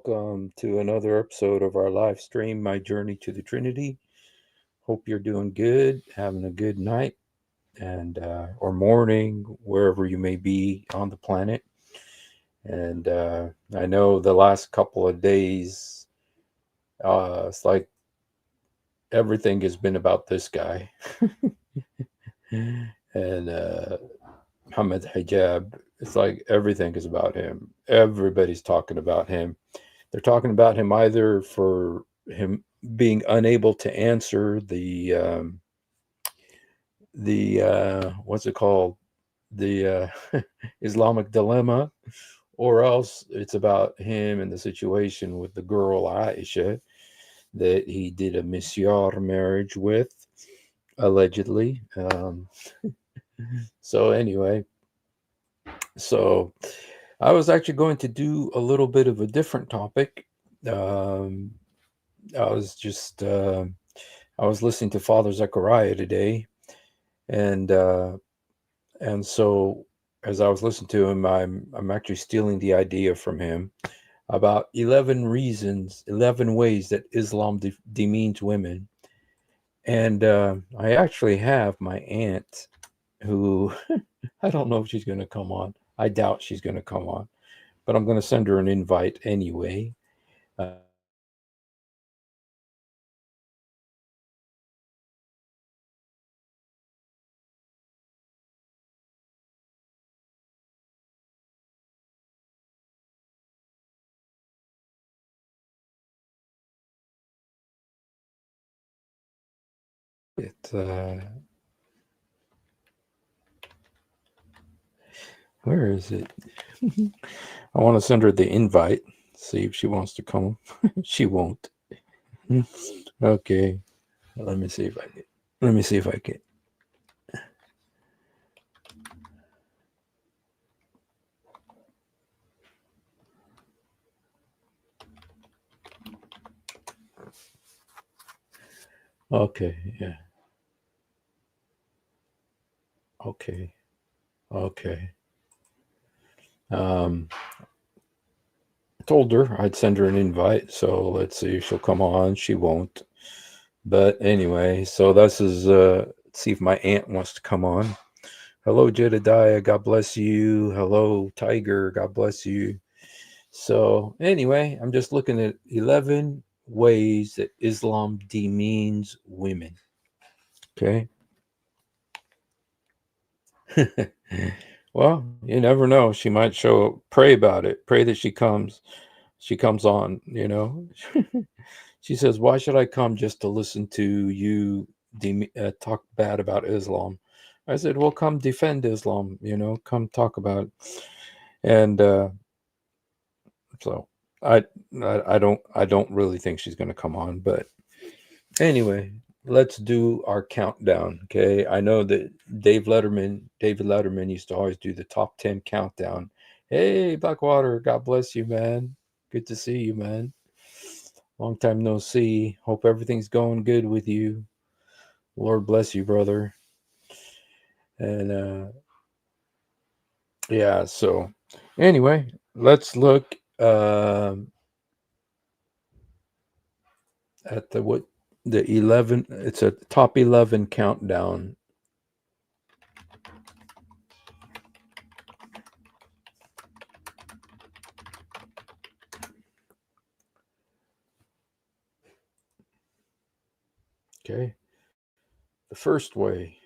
welcome to another episode of our live stream, My Journey to the Trinity. Hope you're doing good, having a good night and or morning, wherever you may be on the planet. And I know the last couple of days, it's like everything has been about this guy and Muhammad Hijab. It's like everything is about him. Everybody's talking about him. They're talking about him either for him being unable to answer the what's it called, the Islamic dilemma, or else it's about him and the situation with the girl Aisha that he did a misyar marriage with, allegedly. So anyway, so I was actually going to do a little bit of a different topic. Um, I was just I was listening to Father Zechariah today, and so as I was listening to him, I'm actually stealing the idea from him about 11 reasons, 11 ways that Islam demeans women, and I actually have my aunt who I don't know if she's going to come on. I doubt she's going to come on, but I'm going to send her an invite anyway. It Where is it? I want to send her the invite. See if she wants to come. She won't. Okay. Let me see if I can. Let me see if I can. Okay. Yeah. Okay. Okay. I told her I'd send her an invite, so let's see if she'll come on. She won't. But anyway, so this is let's see if my aunt wants to come on. Hello, Jedediah. God bless you. Hello, Tiger. God bless you. So anyway, I'm just looking at 11 ways that Islam demeans women. Okay. Well, you never know. She might show up. Pray about it. Pray that she comes. She comes on, you know. She says, "Why should I come just to listen to you talk bad about Islam?" I said, "Well, come defend Islam, you know, come talk about it." And so I, I don't really think she's going to come on, but anyway, let's do our countdown. Okay, I know that David Letterman used to always do the top 10 countdown. Hey, Blackwater, God bless you, man. Good to see you, man. Long time no see. Hope everything's going good with you. Lord bless you, brother. And yeah, so anyway, let's look at the 11. It's a top 11 countdown. Okay, the first way.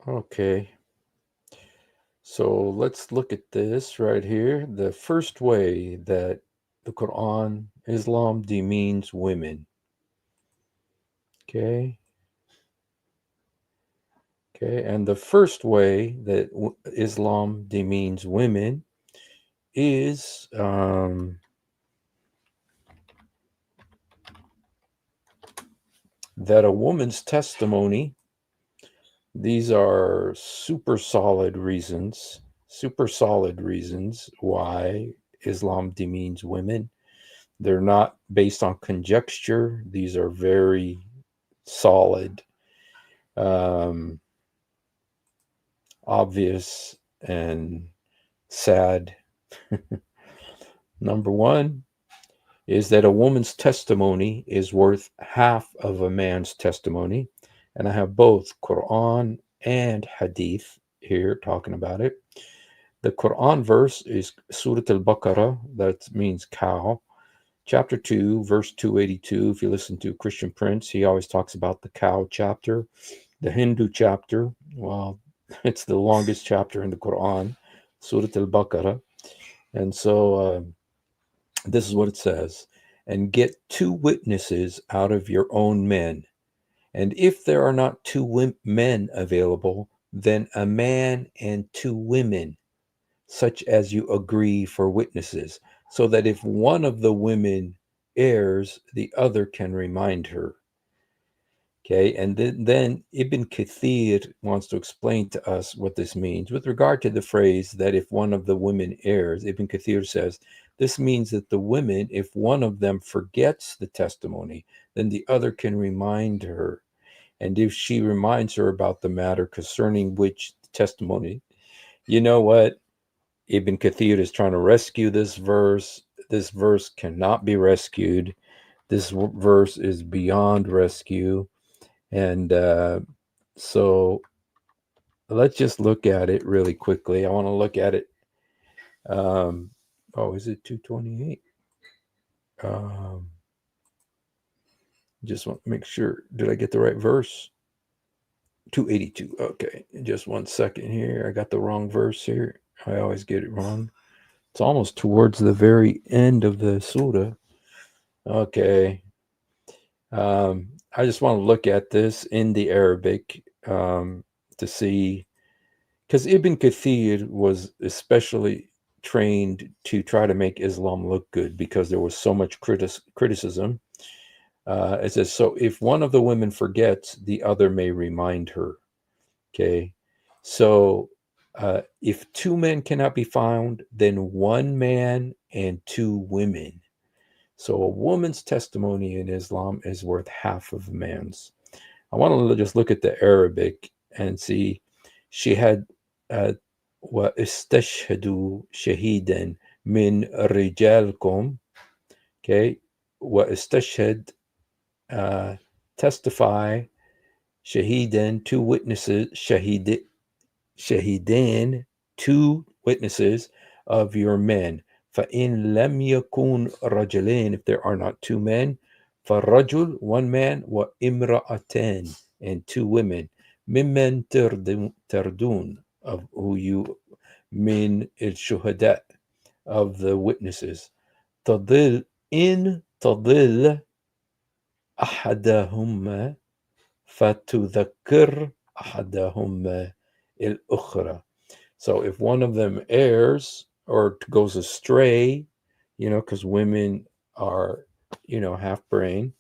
Okay, so let's look at this right here. The first way that the Quran, Islam demeans women. Okay. Okay, and the first way that Islam demeans women is that a woman's testimony, these are super solid reasons why Islam demeans women. They're not based on conjecture, these are very solid. obvious and sad. Number one is that a woman's testimony is worth half of a man's testimony. And I have both Quran and Hadith here talking about it. The Quran verse is Surah Al Baqarah, that means cow. Chapter 2, verse 282. If you listen to Christian Prince, he always talks about the cow chapter. The Hindu chapter, well, it's the longest chapter in the Quran, Surah Al Baqarah. And so this is what it says: and get two witnesses out of your own men. And if there are not two men available, then a man and two women, such as you agree for witnesses, so that if one of the women errs, the other can remind her. Okay, and then Ibn Kathir wants to explain to us what this means. With regard to the phrase that if one of the women errs, Ibn Kathir says, this means that the women, if one of them forgets the testimony, then the other can remind her. And if she reminds her about the matter concerning which testimony, you know what? Ibn Kathir is trying to rescue this verse. This verse cannot be rescued. This verse is beyond rescue. And so let's just look at it really quickly. I want to look at it. Is it 228? Just want to make sure. Did I get the right verse? 282. Okay. Just 1 second here. I got the wrong verse here. I always get it wrong. It's almost towards the very end of the surah. Okay. I just want to look at this in the Arabic to see, because Ibn Kathir was especially trained to try to make Islam look good because there was so much criticism. It says, so if one of the women forgets, the other may remind her. Okay. So if two men cannot be found, then one man and two women. So a woman's testimony in Islam is worth half of a man's. I want to just look at the Arabic and see. She had وَاسْتَشْهَدُوا شَهِيدًا مِنْ رِجَالكُمْ. Okay. وَاسْتَشْهَد, testify. Shahidan, two witnesses. Shahidan, two witnesses of your men. فَإِنْ لَمْ يَكُونْ رَجُلَيْنِ, if there are not two men. فَالرَّجُلْ, one man. وَإِمْرَأَتَانِ, and two women. مِمَّنْ تَرْدُونَ, of who you, min الشهداء, of the witnesses. تضل إن تضل أحدهما فَتُذَكِّرْ أَحَدَهُمَّا الْأُخْرَى. So if one of them errs or goes astray, because women are, half brain,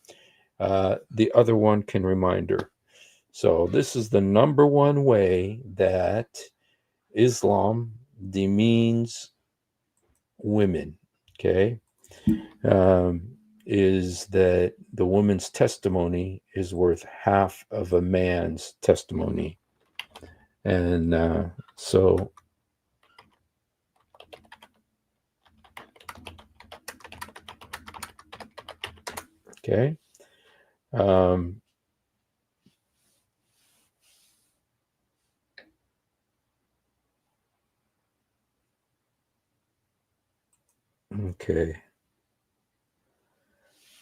the other one can remind her. So this is the number one way that Islam demeans women, okay? Is that the woman's testimony is worth half of a man's testimony. And so okay.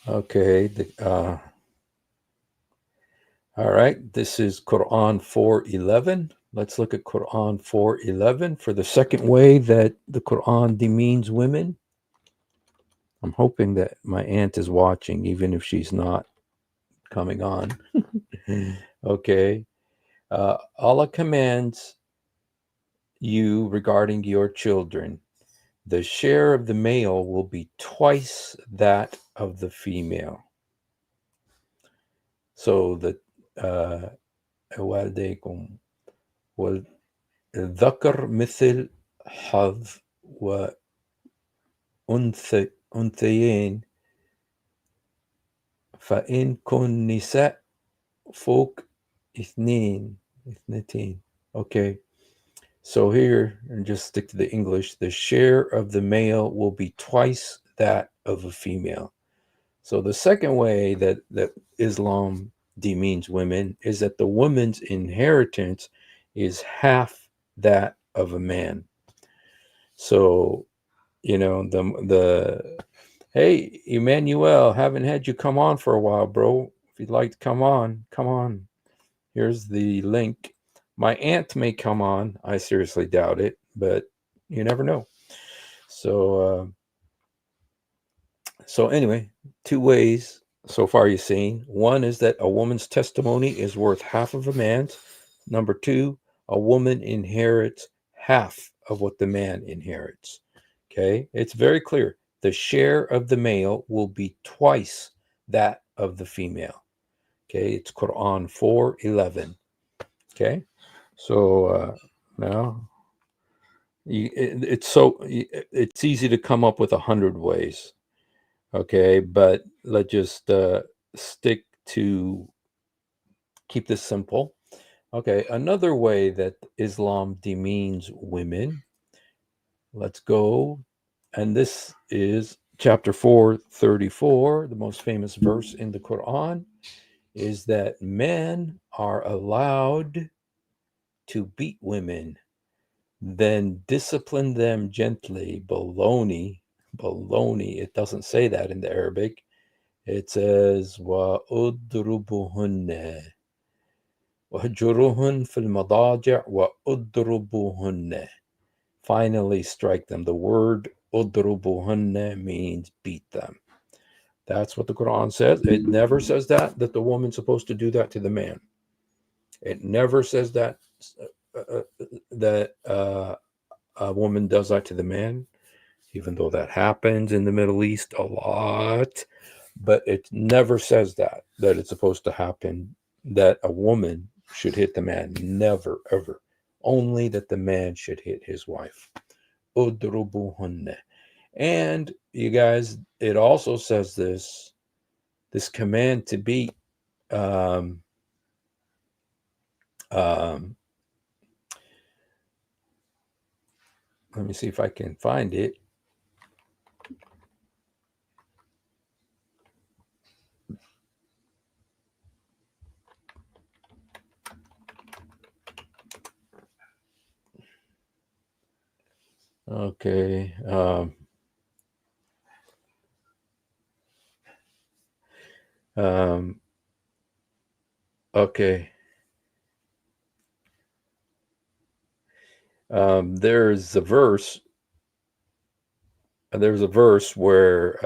Okay. All right. This is Quran 4:11. Let's look at Quran 4:11 for the second way that the Quran demeans women. I'm hoping that my aunt is watching, even if she's not coming on. Okay. Allah commands you regarding your children. The share of the male will be twice that of the female. So the والديكم والذكر مثل حظ وأنثيين فإن كن نساء فوق Ithnin. Ithnitin. Okay. So here, and just stick to the English, the share of the male will be twice that of a female. So the second way that Islam demeans women is that the woman's inheritance is half that of a man. So, the hey, Emmanuel, haven't had you come on for a while, bro. If you'd like to come on, come on. Here's the link. My aunt may come on. I seriously doubt it, but you never know. So anyway, two ways so far you've seen. One is that a woman's testimony is worth half of a man's. Number two, a woman inherits half of what the man inherits. Okay, it's very clear. The share of the male will be twice that of the female. Okay, it's Quran 4:11. Okay, so now it's easy to come up with 100 ways. Okay, but let's just stick to keep this simple. Okay, another way that Islam demeans women. Let's go, and this is chapter 4:34, the most famous verse in the Quran, is that men are allowed to beat women, then discipline them gently. Baloney, baloney. It doesn't say that in the Arabic. It says, وَأُضْرُبُهُنَّ وَهْجُرُهُنَّ فِي الْمَضَاجِعِ وَأُضْرُبُهُنَّ. Finally strike them. The word أُضْرُبُهُنَّ means beat them. That's what the Quran says. It never says that the woman's supposed to do that to the man. It never says that a woman does that to the man, even though that happens in the Middle East a lot. But it never says that it's supposed to happen, that a woman should hit the man. Never, ever. Only that the man should hit his wife. Udrubuhunne. And you guys, it also says this command to beat let me see if I can find it. Okay. Okay. There's a verse. There's a verse where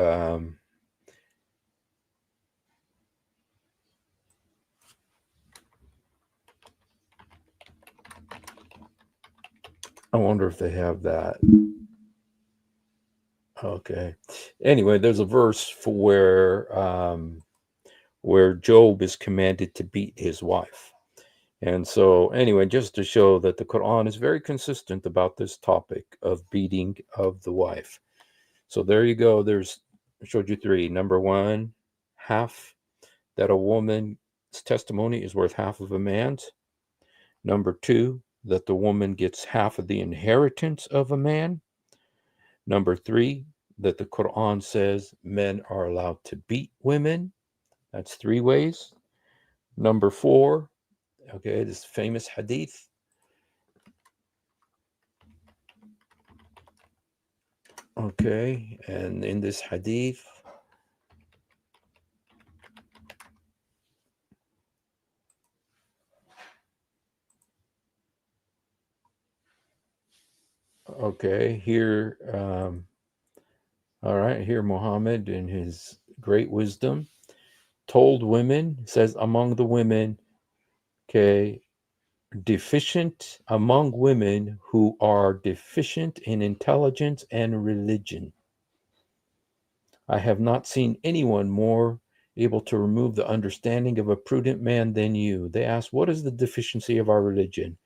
I wonder if they have that. Okay. Anyway, there's a verse for where Job is commanded to beat his wife. And so, anyway, just to show that the Quran is very consistent about this topic of beating of the wife. So there you go. I showed you three. Number one, half, that a woman's testimony is worth half of a man's. Number two, that the woman gets half of the inheritance of a man. Number three, that the Quran says men are allowed to beat women. That's three ways. Number four, okay, this famous hadith. Okay, and in this hadith, okay, here, all right, here Muhammad in his great wisdom told women, says among the women, okay, deficient among women who are deficient in intelligence and religion. I have not seen anyone more able to remove the understanding of a prudent man than you. They asked, what is the deficiency of our religion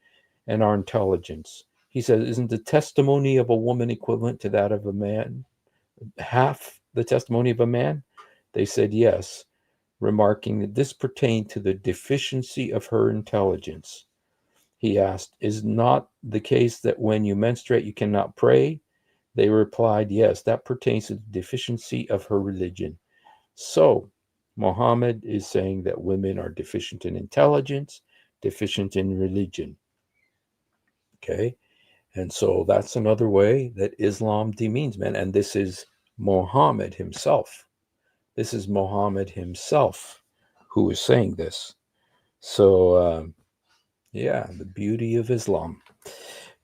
and our intelligence? He says, isn't the testimony of a woman equivalent to that of a man? Half the testimony of a man? They said, yes. remarking that this pertained to the deficiency of her intelligence. He asked, "Is not the case that when you menstruate you cannot pray?" They replied, "Yes, that pertains to the deficiency of her religion." So, Muhammad is saying that women are deficient in intelligence, deficient in religion. Okay? And so that's another way that Islam demeans men. And this is Muhammad himself. This is Muhammad himself who is saying this. So, yeah, the beauty of Islam.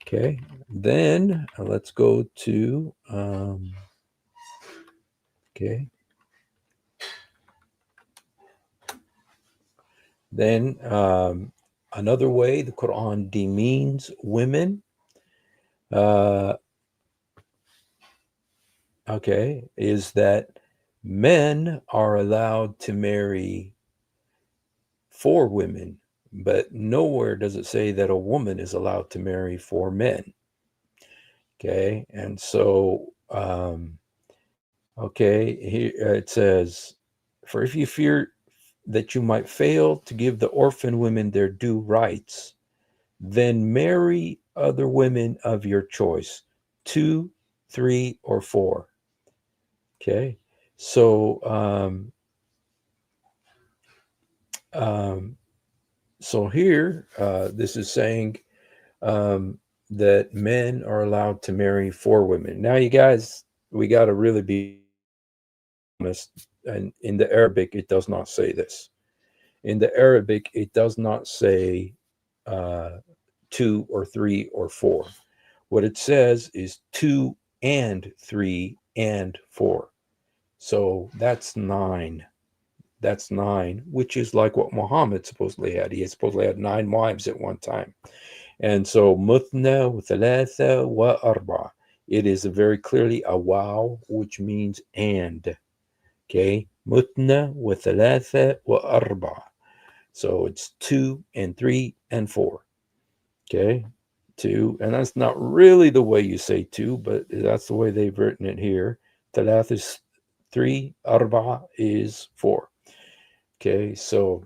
Okay, then let's go to, okay. Then another way the Quran demeans women, okay, is that men are allowed to marry 4 women, but nowhere does it say that a woman is allowed to marry 4 men. Okay, and so, okay, here it says, "For if you fear that you might fail to give the orphan women their due rights, then marry other women of your choice, 2, 3, or 4." Okay, so so here this is saying that men are allowed to marry 4 women. Now, you guys, we got to really be honest. And in the Arabic, it does not say this. In the Arabic, it does not say 2 or 3 or 4. What it says is 2 and 3 and 4. So that's 9. That's 9, which is like what Muhammad supposedly had. He supposedly had 9 wives at one time. And so muthna wa thalatha wa arba. It is very clearly a wow, which means and. Okay, mutna wa thalatha wa arba. So it's 2 and 3 and 4. Okay, 2, and that's not really the way you say 2, but that's the way they've written it here. Thalath is 3, arba is 4. Okay, so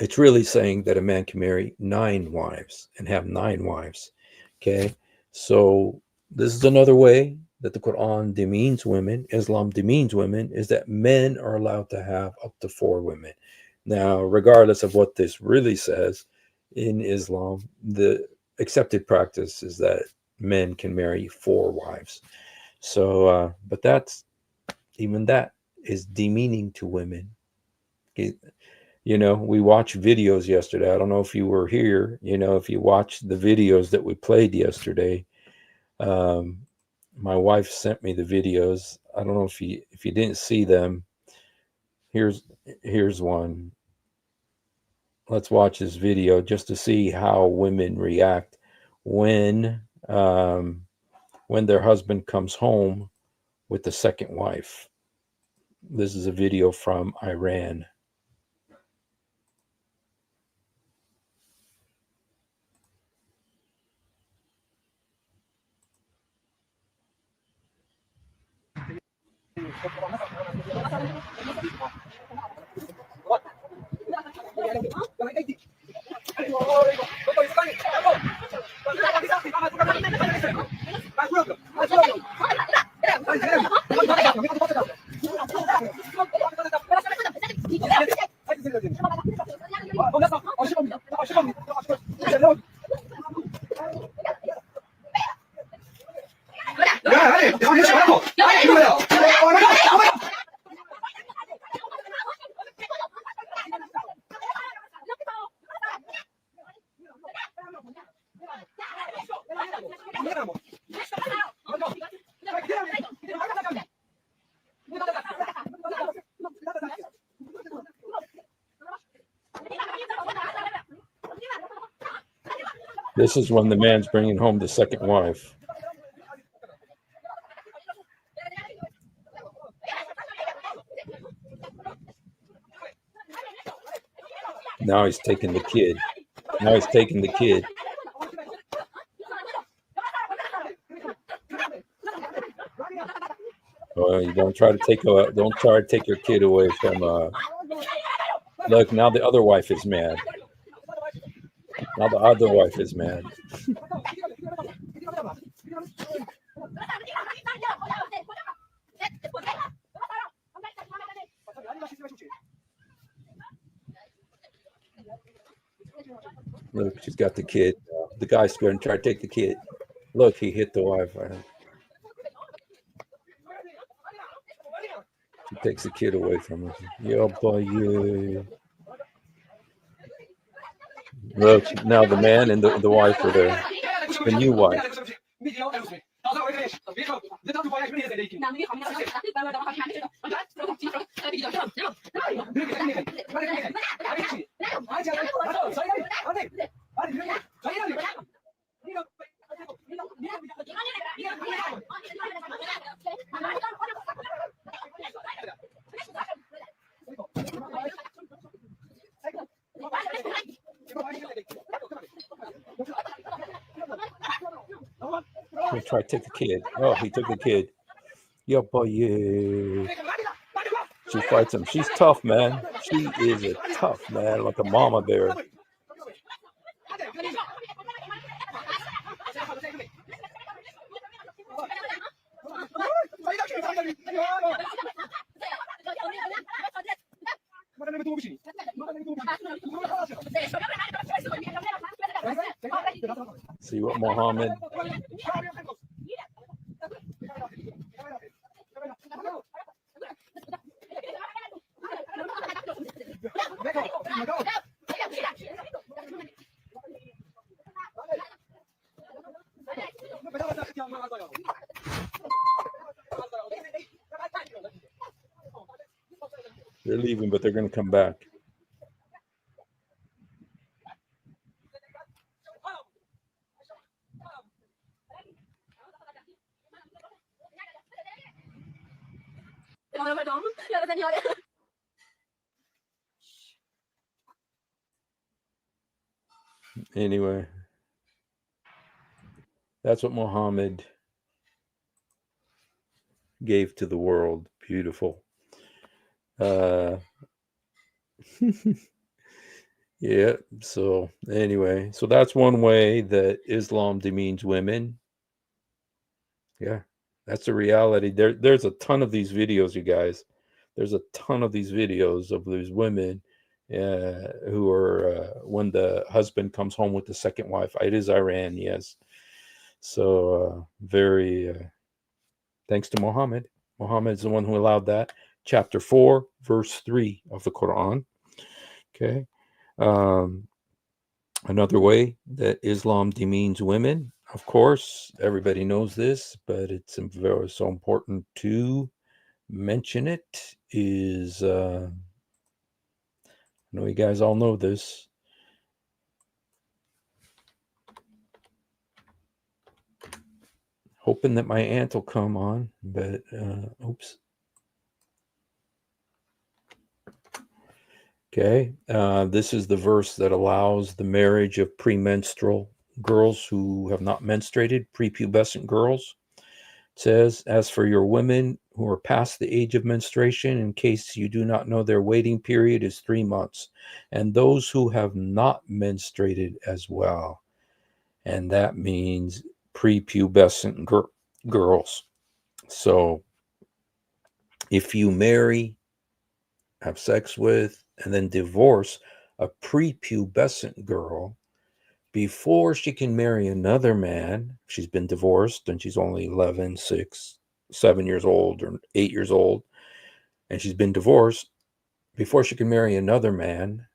it's really saying that a man can marry 9 wives and have 9 wives. Okay, so this is another way that the Quran demeans women, Islam demeans women, is that men are allowed to have up to 4 women. Now, regardless of what this really says, in Islam, the accepted practice is that men can marry 4 wives. So, but that's, even that is demeaning to women. You know, we watched videos yesterday. I don't know if you were here. You know, if you watched the videos that we played yesterday, my wife sent me the videos. I don't know if you didn't see them. Here's one. Let's watch this video just to see how women react when their husband comes home with the second wife. This is a video from Iran. This is when the man's bringing home the second wife. Now he's taking the kid. Now he's taking the kid. Well, you don't try to take your kid away from Look, now the other wife is mad. Now the other wife is mad. Look, she's got the kid. The guy's going to try to take the kid. Look, he hit the wife. He takes the kid away from her. Yeah, boy, yeah. Look, now the man and the wife are there. The new wife. He tried to take the kid. Oh, he took the kid. Yeah, boy, yeah. She fights him. She's tough, man. She is a tough man, like a mama bear. See what Muhammad. They're leaving, but they're going to come back. Anyway, that's what Muhammad gave to the world. Beautiful. Yeah. So anyway, so that's one way that Islam demeans women. Yeah, that's a reality. There's a ton of these videos, you guys. There's a ton of these videos of these women who are when the husband comes home with the second wife. It is Iran, yes. So very thanks to Muhammad. Muhammad is the one who allowed that. Chapter 4, verse 3 of the Quran. Okay. Another way that Islam demeans women, of course, everybody knows this, but it's very so important to mention it, is I know you guys all know this. Hoping that my aunt will come on, but oops. Okay, this is the verse that allows the marriage of premenstrual girls who have not menstruated, prepubescent girls. It says, as for your women who are past the age of menstruation, in case you do not know, their waiting period is 3 months, and those who have not menstruated as well. And that means prepubescent girls. So if you marry, have sex with, and then divorce a prepubescent girl before she can marry another man, she's been divorced and she's only 11, 6, 7 years old or 8 years old, and she's been divorced, before she can marry another man,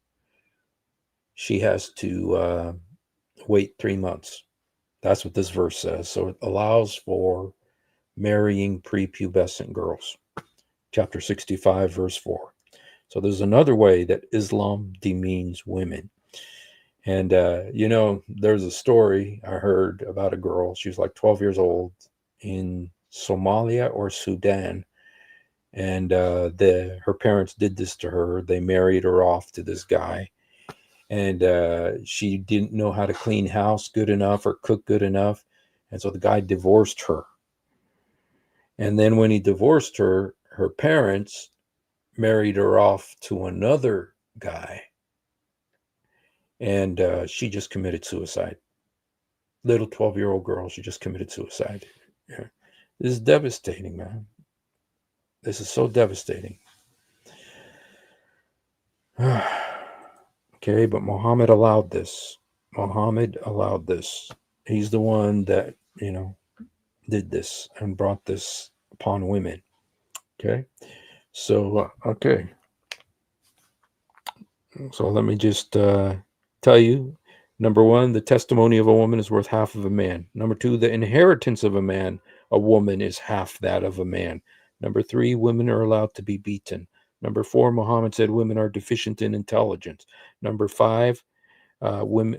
she has to wait 3 months. That's what this verse says. So it allows for marrying prepubescent girls. Chapter 65, verse 4. So there's another way that Islam demeans women. And, there's a story I heard about a girl. She was like 12 years old in Somalia or Sudan. And her parents did this to her. They married her off to this guy. And she didn't know how to clean house good enough or cook good enough. And so the guy divorced her. And then when he divorced her, her parents married her off to another guy. And she just committed suicide. Little 12-year-old girl, she just committed suicide. Yeah. This is devastating, man. This is so devastating. Okay, but Muhammad allowed this. Muhammad allowed this. He's the one that, did this and brought this upon women. Okay. So, okay. So let me just tell you, number one, the testimony of a woman is worth half of a man. Number two, the inheritance of a woman is half that of a man. Number three, women are allowed to be beaten. Number four, Muhammad said women are deficient in intelligence. Number five, men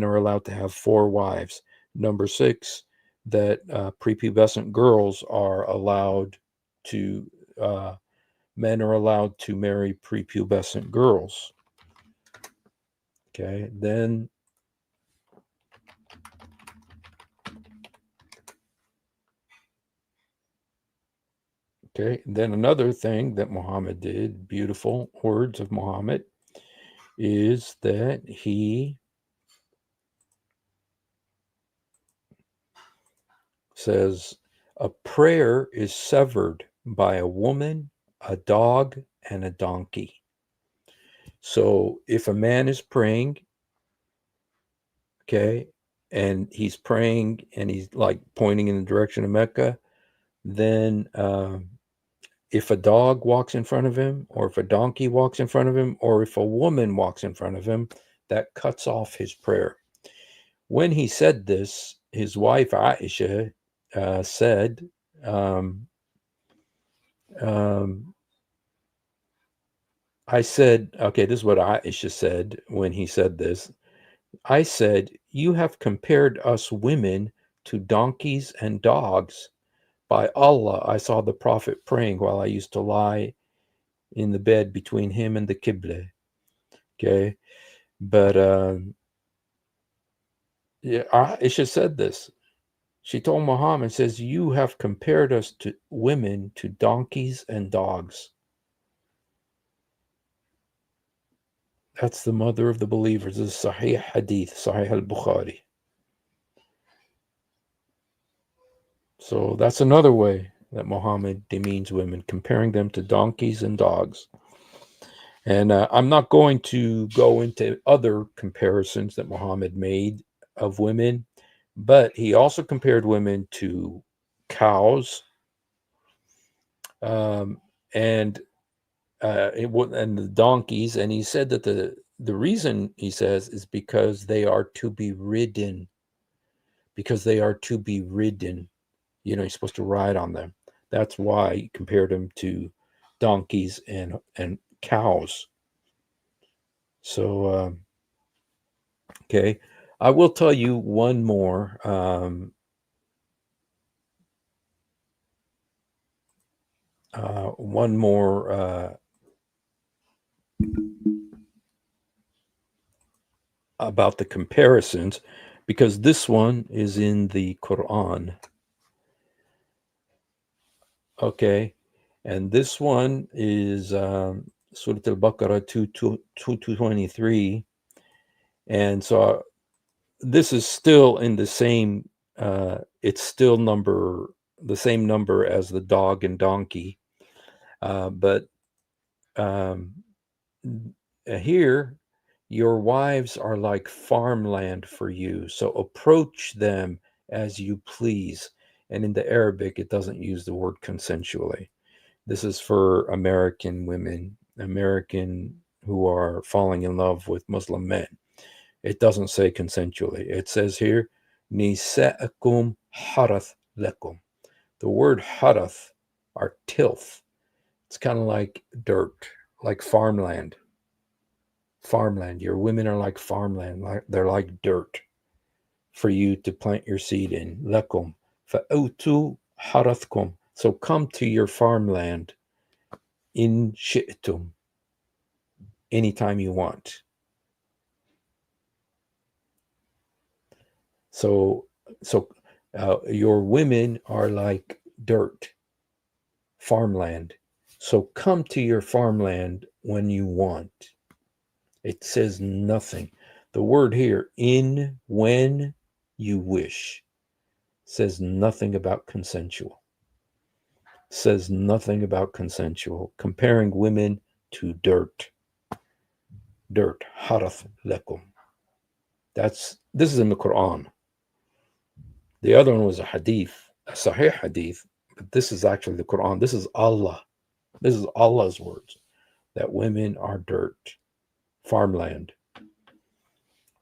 are allowed to have 4 wives. Number six, that prepubescent girls are allowed to, men are allowed to marry prepubescent girls. Okay, then another thing that Muhammad did, beautiful words of Muhammad, is that he says a prayer is severed by a woman, a dog, and a donkey. So if a man is praying, okay, and he's praying and he's like pointing in the direction of Mecca, then if a dog walks in front of him, or if a donkey walks in front of him, or if a woman walks in front of him, that cuts off his prayer. When he said this, his wife Aisha said, I said, okay, this is what Aisha said when he said this. I said, you have compared us women to donkeys and dogs. By Allah, I saw the Prophet praying while I used to lie in the bed between him and the Qibla. Okay. But yeah, Aisha said this. She told Muhammad, says, you have compared us to women to donkeys and dogs. That's the mother of the believers. This is Sahih Hadith, Sahih al-Bukhari. So that's another way that Muhammad demeans women, comparing them to donkeys and dogs. And I'm not going to go into other comparisons that Muhammad made of women, but he also compared women to cows, and the donkeys. And he said that the reason, he says, is because they are to be ridden. Because they are to be ridden. You're supposed to ride on them. That's why he compared them to donkeys and cows. So, okay. I will tell you one more. One more about the comparisons, because this one is in the Quran. Okay. And this one is Surah Al-Baqarah 223. And so this is still in the same, it's still the same number as the dog and donkey. But here, your wives are like farmland for you, so approach them as you please. And in the Arabic, it doesn't use the word consensually. This is for American women, American who are falling in love with Muslim men. It doesn't say consensually. It says here, Nisa'akum harath lakum. The word harath are tilth. It's kind of like dirt, like farmland. Farmland. Your women are like farmland. They're like dirt for you to plant your seed in. Lakum. Fa'utu harathkum. So come to your farmland in shi'tum, anytime you want. So your women are like dirt, farmland. So come to your farmland when you want. It says nothing. The word here, in when you wish, says nothing about consensual. Says nothing about consensual. Comparing women to dirt. Dirt. Harath lakum. This is in the Quran. The other one was a hadith, a sahih hadith, but this is actually the Quran. This is Allah. This is Allah's words that women are dirt, farmland.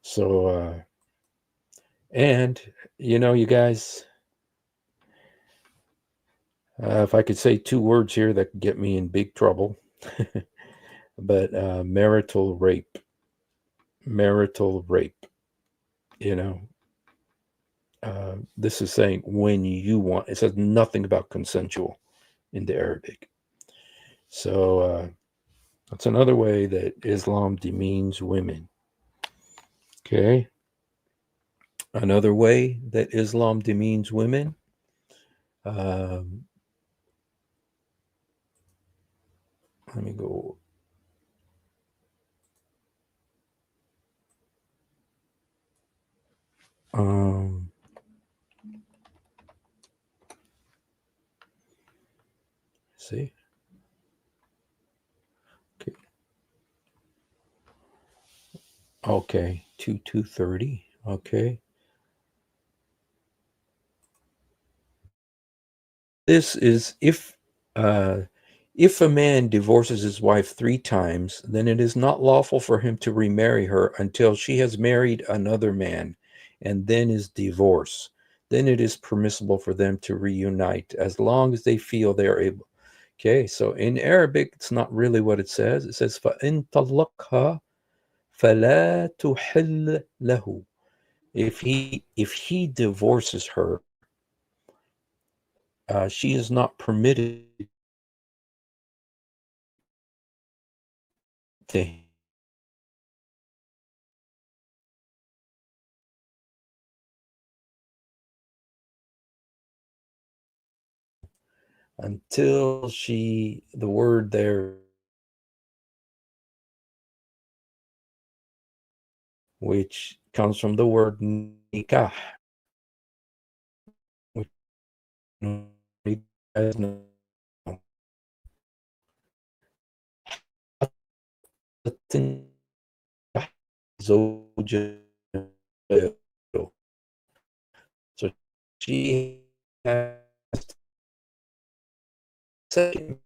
So, and you guys, if I could say two words here that could get me in big trouble, but marital rape. Marital rape. You know, this is saying when you want. It says nothing about consensual in the Arabic. So that's another way that Islam demeans women. Okay. Another way that Islam demeans women. Um, let me go. See. Okay. Okay. 2:30. Okay. This is if a man divorces his wife 3 times, then it is not lawful for him to remarry her until she has married another man and then is divorced. Then it is permissible for them to reunite as long as they feel they are able. Okay, so in Arabic, it's not really what it says. It says, فَإِن طَلَّقْهَا فَلَا تُحِلَّ لَهُ. If he divorces her, she is not permitted to until the word there, which comes from the word nikah, which you guys know. So she has second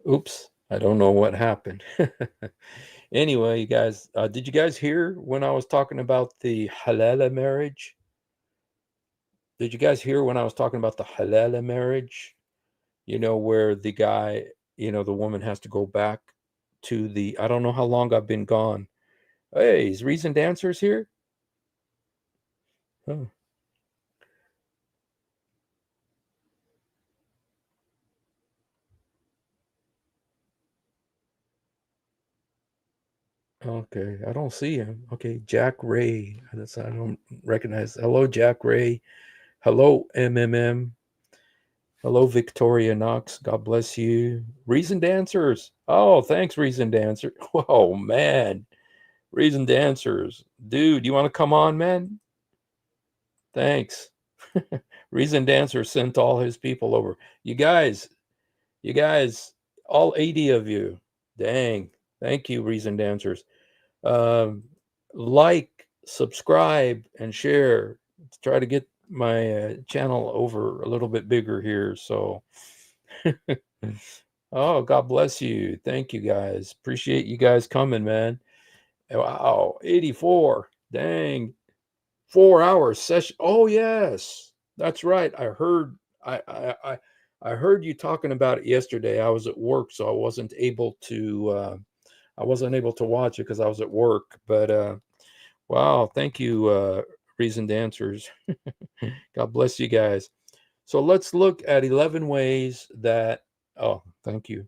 Oops, I don't know what happened. Anyway, you guys, did you guys hear when I was talking about the halal marriage? Did you guys hear when I was talking about the halal marriage? Where the guy, the woman has to go back to the, I don't know how long I've been gone. Hey, is Reasoned Answers here? Oh, okay, I don't see him. Okay, Jack Ray. I don't recognize. Hello, Jack Ray. Hello, MMM. Hello, Victoria Knox. God bless you. Reasoned Answers. Oh, thanks, Reasoned Answer. Oh, man. Reasoned Answers. Dude, you want to come on, man? Thanks. Reasoned Answer sent all his people over. You guys, all 80 of you. Dang. Thank you, Reasoned Answers. Um, like, subscribe, and share. Let's try to get my channel over a little bit bigger here. So, oh, God bless you. Thank you guys. Appreciate you guys coming, man. Wow, 84. Dang. 4 hour session. Oh, yes. That's right. I heard you talking about it yesterday. I was at work, so I wasn't able to watch it because I was at work. But wow, thank you, Reasoned Answers. God bless you guys. So let's look at 11 ways that, oh, thank you.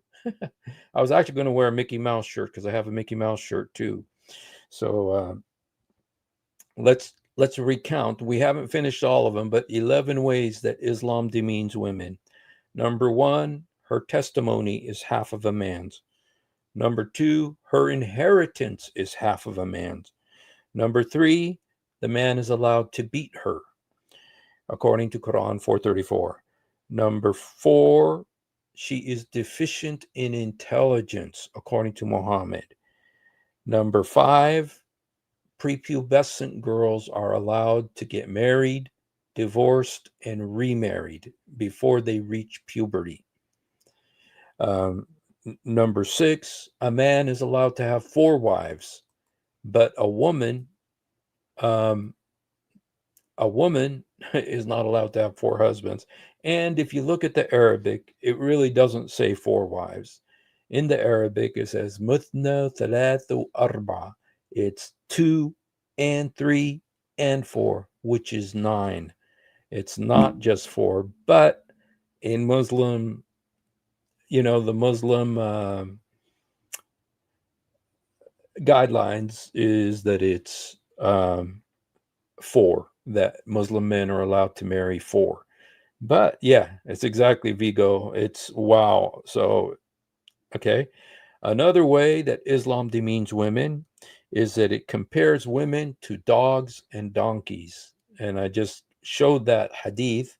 I was actually going to wear a Mickey Mouse shirt because I have a Mickey Mouse shirt too. So let's recount. We haven't finished all of them, but 11 ways that Islam demeans women. Number one, her testimony is half of a man's. Number two, her inheritance is half of a man's. Number three, the man is allowed to beat her, according to Quran 434. Number four, she is deficient in intelligence, according to Muhammad. Number five, prepubescent girls are allowed to get married, divorced, and remarried before they reach puberty. Um, Number six, a man is allowed to have four wives, but um, a woman is not allowed to have four husbands. And if you look at the Arabic, it really doesn't say four wives. In the Arabic, it says muthna thalathu arba. It's two and three and four, which is nine. It's not just four, but in Muslim, the Muslim guidelines is that it's four, that Muslim men are allowed to marry four. But yeah, it's exactly Vigo. It's wow. So, okay. Another way that Islam demeans women is that it compares women to dogs and donkeys. And I just showed that hadith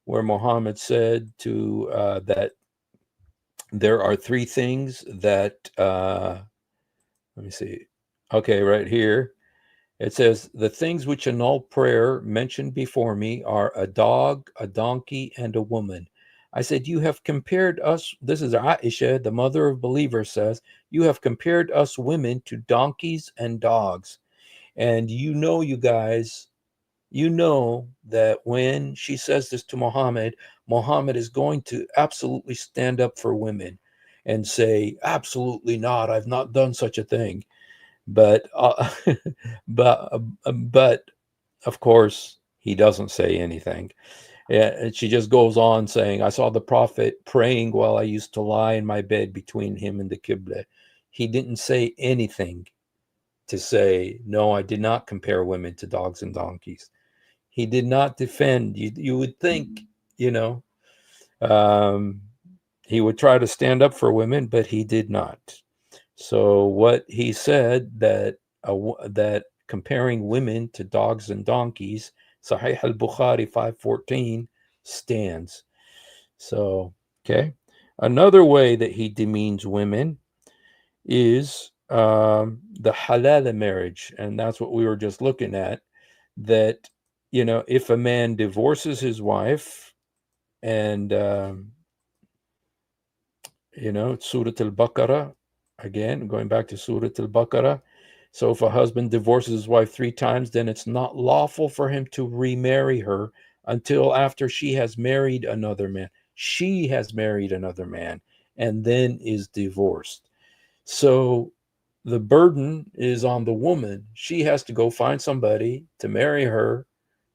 where Muhammad said that there are three things that, let me see. Okay, right here. It says, the things which annul prayer mentioned before me are a dog, a donkey, and a woman. I said, you have compared us, this is Aisha, the mother of believers, says, you have compared us women to donkeys and dogs. And you guys, you know that when she says this to Muhammad, Muhammad is going to absolutely stand up for women and say, absolutely not, I've not done such a thing. But but but of course he doesn't say anything. Yeah, and she just goes on saying, I saw the prophet praying while I used to lie in my bed between him and the Qibla. He didn't say anything to say, no, I did not compare women to dogs and donkeys. He did not defend. You would think, you know, um, he would try to stand up for women, but he did not. So what he said that comparing women to dogs and donkeys, Sahih al-Bukhari 514, stands. So, okay. Another way that he demeans women is the halal marriage, and that's what we were just looking at. That if a man divorces his wife and It's Surah Al-Baqarah. Again, going back to Surah Al-Baqarah. So if a husband divorces his wife 3 times, then it's not lawful for him to remarry her until after she has married another man. She has married another man and then is divorced. So the burden is on the woman. She has to go find somebody to marry her,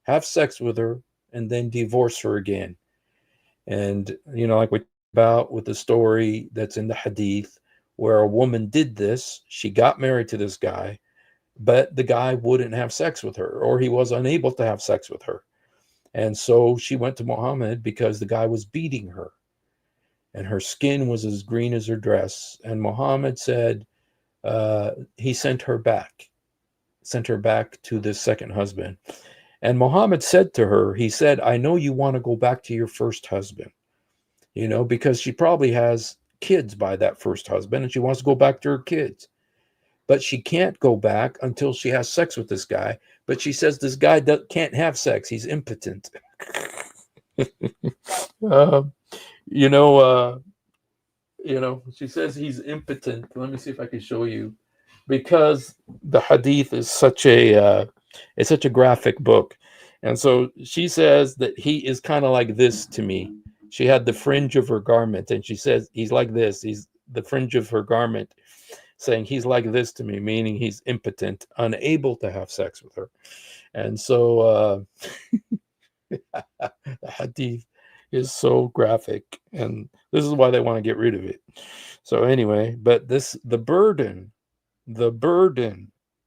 have sex with her, and then divorce her again. And, like we talked about with the story that's in the hadith, where a woman did this, she got married to this guy, but the guy wouldn't have sex with her, or he was unable to have sex with her. And so she went to Muhammad because the guy was beating her, and her skin was as green as her dress. And Muhammad said, he sent her back to this second husband. And Muhammad said to her, he said, I know you want to go back to your first husband, because she probably has kids by that first husband and she wants to go back to her kids. But she can't go back until she has sex with this guy. But she says this guy can't have sex. He's impotent. uh, you know, uh, she says he's impotent. Let me see if I can show you, because the hadith is it's such a graphic book. And so she says that he is kind of like this to me. She had the fringe of her garment, and she says he's like this. He's the fringe of her garment, saying he's like this to me, meaning he's impotent, unable to have sex with her. And so the hadith is so graphic, and this is why they want to get rid of it. So anyway, but the burden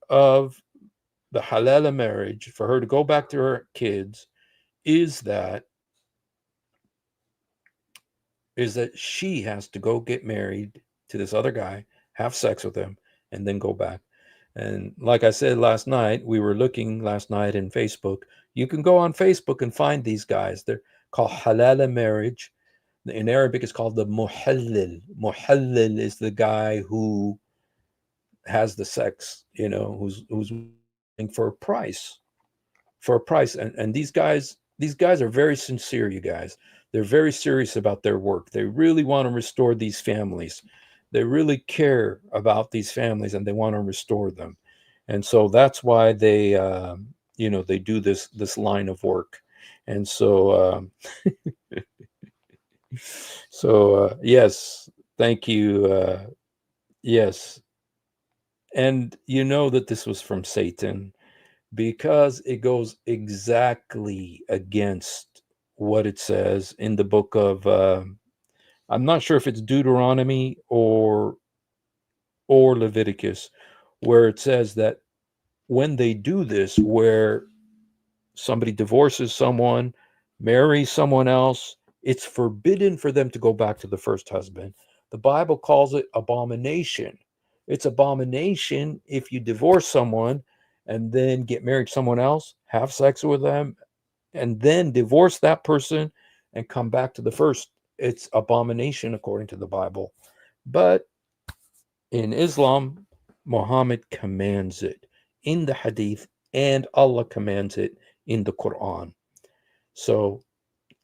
of the halal marriage for her to go back to her kids is that she has to go get married to this other guy, have sex with him, and then go back. And like I said last night, we were looking last night in Facebook. You can go on Facebook and find these guys. They're called halal marriage. In Arabic, it's called the muhallil. Muhallil is the guy who has the sex, who's for a price, and these guys are very sincere. You guys, they're very serious about their work. They really want to restore these families. They really care about these families, and they want to restore them. And so that's why they do this line of work. And so yes, thank you. Yes, and you know that this was from Satan, because it goes exactly against what it says in the book of I'm not sure if it's Deuteronomy or Leviticus, where it says that when they do this, where somebody divorces someone, marries someone else, it's forbidden for them to go back to the first husband. The Bible calls it abomination. It's abomination if you divorce someone and then get married to someone else, have sex with them, and then divorce that person and come back to the first. It's abomination according to the Bible. But in Islam, Muhammad commands it in the Hadith, and Allah commands it in the Quran. So,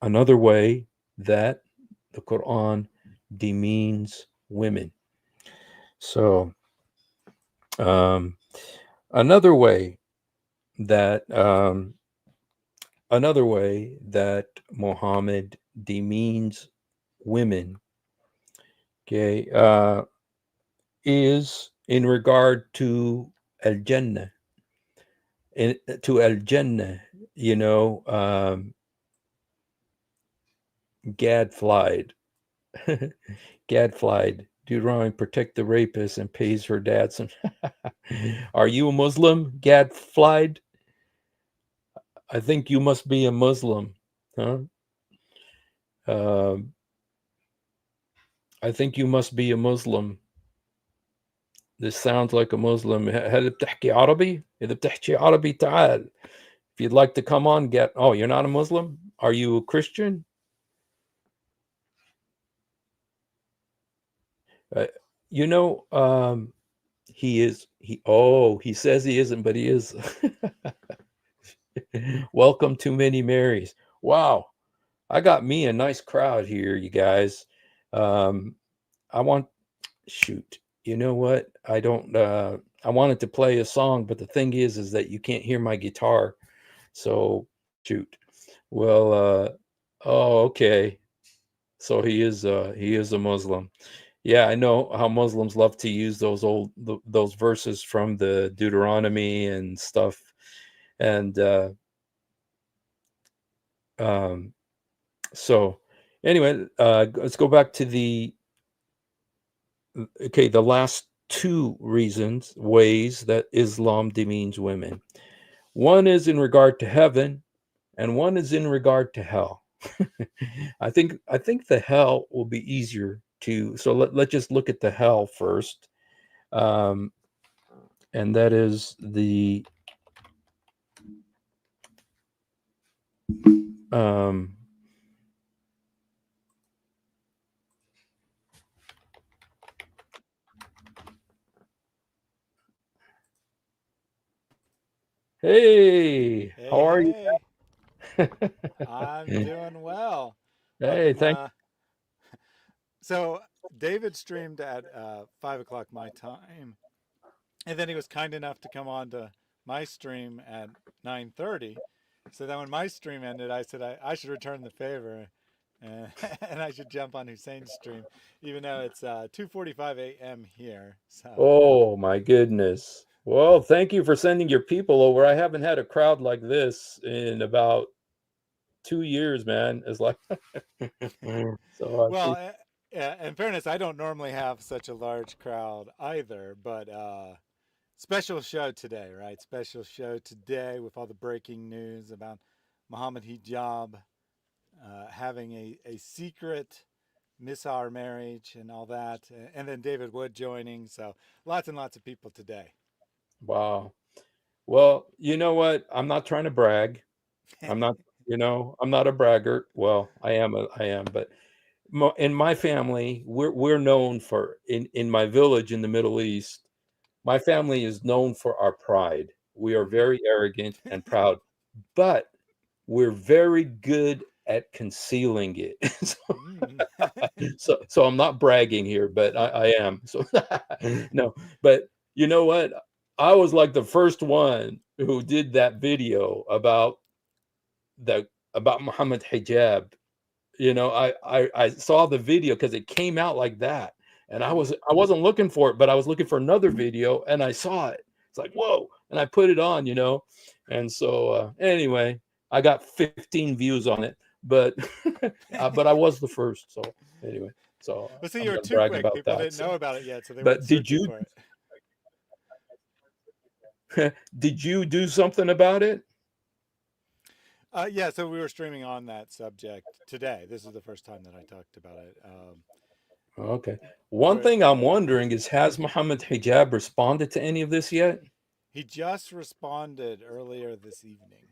another way that the Quran demeans women. So, um, another way that Muhammad demeans women, okay, is in regard to Al Jannah. To Al Jannah, gadflied. Gadflied. Deuteronomy, protect the rapist and pays her dad some. Are you a Muslim, gadflied? I think you must be a Muslim, huh? Um, I think you must be a Muslim. This sounds like a Muslim. هل بتحكي عربي؟ إذا بتحكي عربي تعال. If you'd like to come on, oh, you're not a Muslim? Are you a Christian? Uh, you know, he says he isn't, but he is. Welcome to Many Marys. Wow. I got me a nice crowd here, you guys. Um, I want shoot. You know what? I don't. I wanted to play a song, but the thing is that you can't hear my guitar. So shoot. Well, oh, okay. So he is a Muslim. Yeah, I know how Muslims love to use those those verses from the Deuteronomy and stuff. And um, so anyway, let's go back to the okay, the last two reasons, ways that Islam demeans women. One is in regard to heaven, and one is in regard to hell. I think the hell will be easier to. So let's just look at the hell first, um, and that is the um, hey, Hey, how are you? hey, I'm doing well. Hey, Welcome. thank. So David streamed at 5 o'clock my time, and then he was kind enough to come on to my stream at 9:30. So then when my stream ended, I said I should return the favor, and, and I should jump on Hussein's stream, even though it's 2:45 a.m. here. So Oh my goodness. Well, thank you for sending your people over. I haven't had a crowd like this in about 2 years, man. It's like so. I well, appreciate. in fairness, I don't normally have such a large crowd either, but special show today, right? Special show today with all the breaking news about Muhammad Hijab having a secret Missar marriage and all that, and then David Wood joining. So lots and lots of people today. Wow. Well, you know what? I'm not trying to brag. I'm not. I'm not a braggart. Well, I am. I am. But in my family, we're known for in my village in the Middle East. My family is known for our pride. We are Mm. very arrogant and proud, but we're very good at concealing it. Mm. So I'm not bragging here, but I am. So no, but you know what? I was like the first one who did that video the about Muhammad hijab. I saw the video because it came out like that, and Mm. I wasn't looking for it, but I was looking for another video, and I saw it. It's like whoa, and I put it on, and so anyway, I got 15 views on it, but but I was the first. So anyway, so Well, see, I'm you were gonna too brag quick. about People that. didn't So, know about it yet, so they weren't but searching for it. did you do something about it? Yeah, so we were streaming on that subject today. This is the first time that I talked about it. Okay. One Where thing I'm wondering is, has Muhammad Hijab responded to any of this yet? he just responded earlier this evening.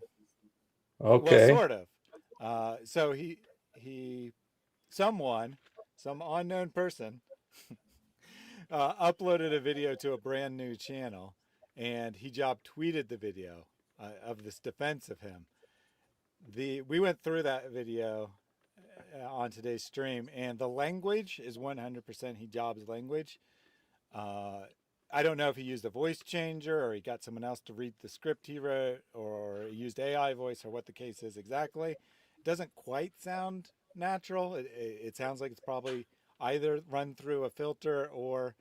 Well, Okay. sort of. So he someone, some unknown person, uploaded a video to a brand new channel, and Hijab tweeted the video of this defense of him. We went through that video on today's stream, and the language is 100% Hijab's language. Uh, I don't know if he used a voice changer or he got someone else to read the script he wrote or he used AI voice or what the case is exactly. It doesn't quite sound natural. It sounds like it's probably either run through a filter or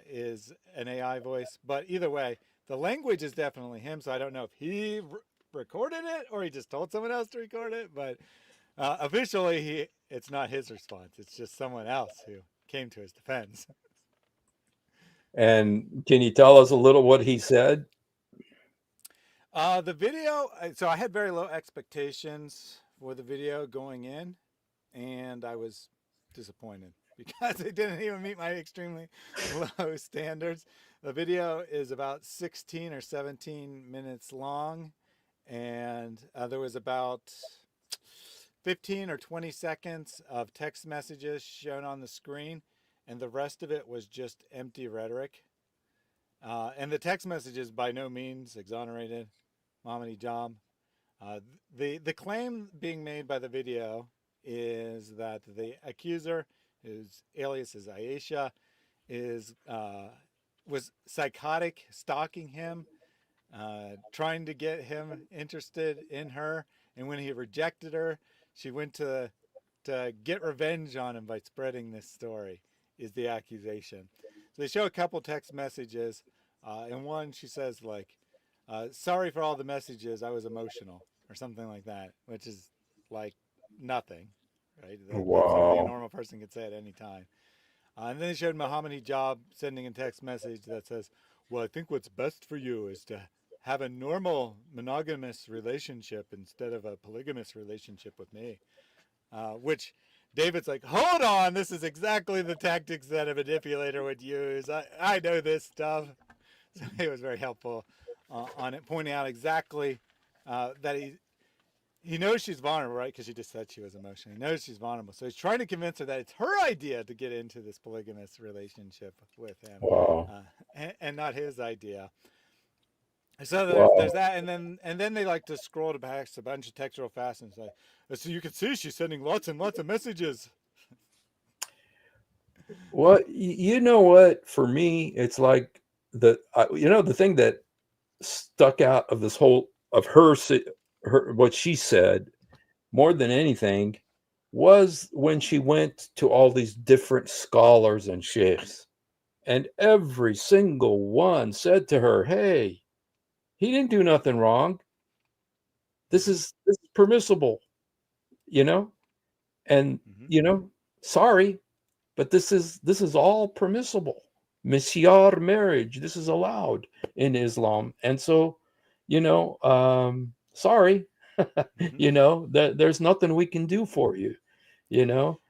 is an AI voice. But either way, the language is definitely him. So I don't know if he recorded it or he just told someone else to record it. But officially, it's not his response. It's just someone else who came to his defense. And can you tell us a little what he said? The video, so I had very low expectations for the video going in, and I was disappointed because it didn't even meet my extremely low standards. The video is about 16 or 17 minutes long, and there was about 15 or 20 seconds of text messages shown on the screen, and the rest of it was just empty rhetoric. And the text messages by no means exonerated Mohammed Hijab. The claim being made by the video is that the accuser whose alias is Aisha, is was psychotic, stalking him, trying to get him interested in her. And when he rejected her, she went to get revenge on him by spreading this story. Is the accusation. So they show a couple text messages. In one, she says like, "Sorry for all the messages. I was emotional," or something like that, which is like nothing, right? That's something a Wow. normal person could say at any time. And then they showed Muhammad Hijab sending a text message that says, "Well, I think what's best for you is to have a normal monogamous relationship instead of a polygamous relationship with me." Which David's like, "Hold on, this is exactly the tactics that a manipulator would use. I know this stuff." So he was very helpful on it, pointing out exactly that he knows she's vulnerable, right? Because she just said she was emotional. He knows she's vulnerable. So he's trying to convince her that it's her idea to get into this polygamous relationship with him, Wow. and not his idea. So there's Wow. that, and then they like to scroll to past a bunch of text real fast and say, "So you can see she's sending lots and lots of messages." Well, you know what? For me, it's like the thing that stuck out of this whole of her what she said more than anything was when she went to all these different scholars and sheikhs, and every single one said to her, "Hey, he didn't do nothing wrong. This is permissible, you know, and Mm-hmm. you know, sorry, but this is all permissible. Misyar marriage, this is allowed in Islam." And so, sorry, Mm-hmm. that there's nothing we can do for you, you know,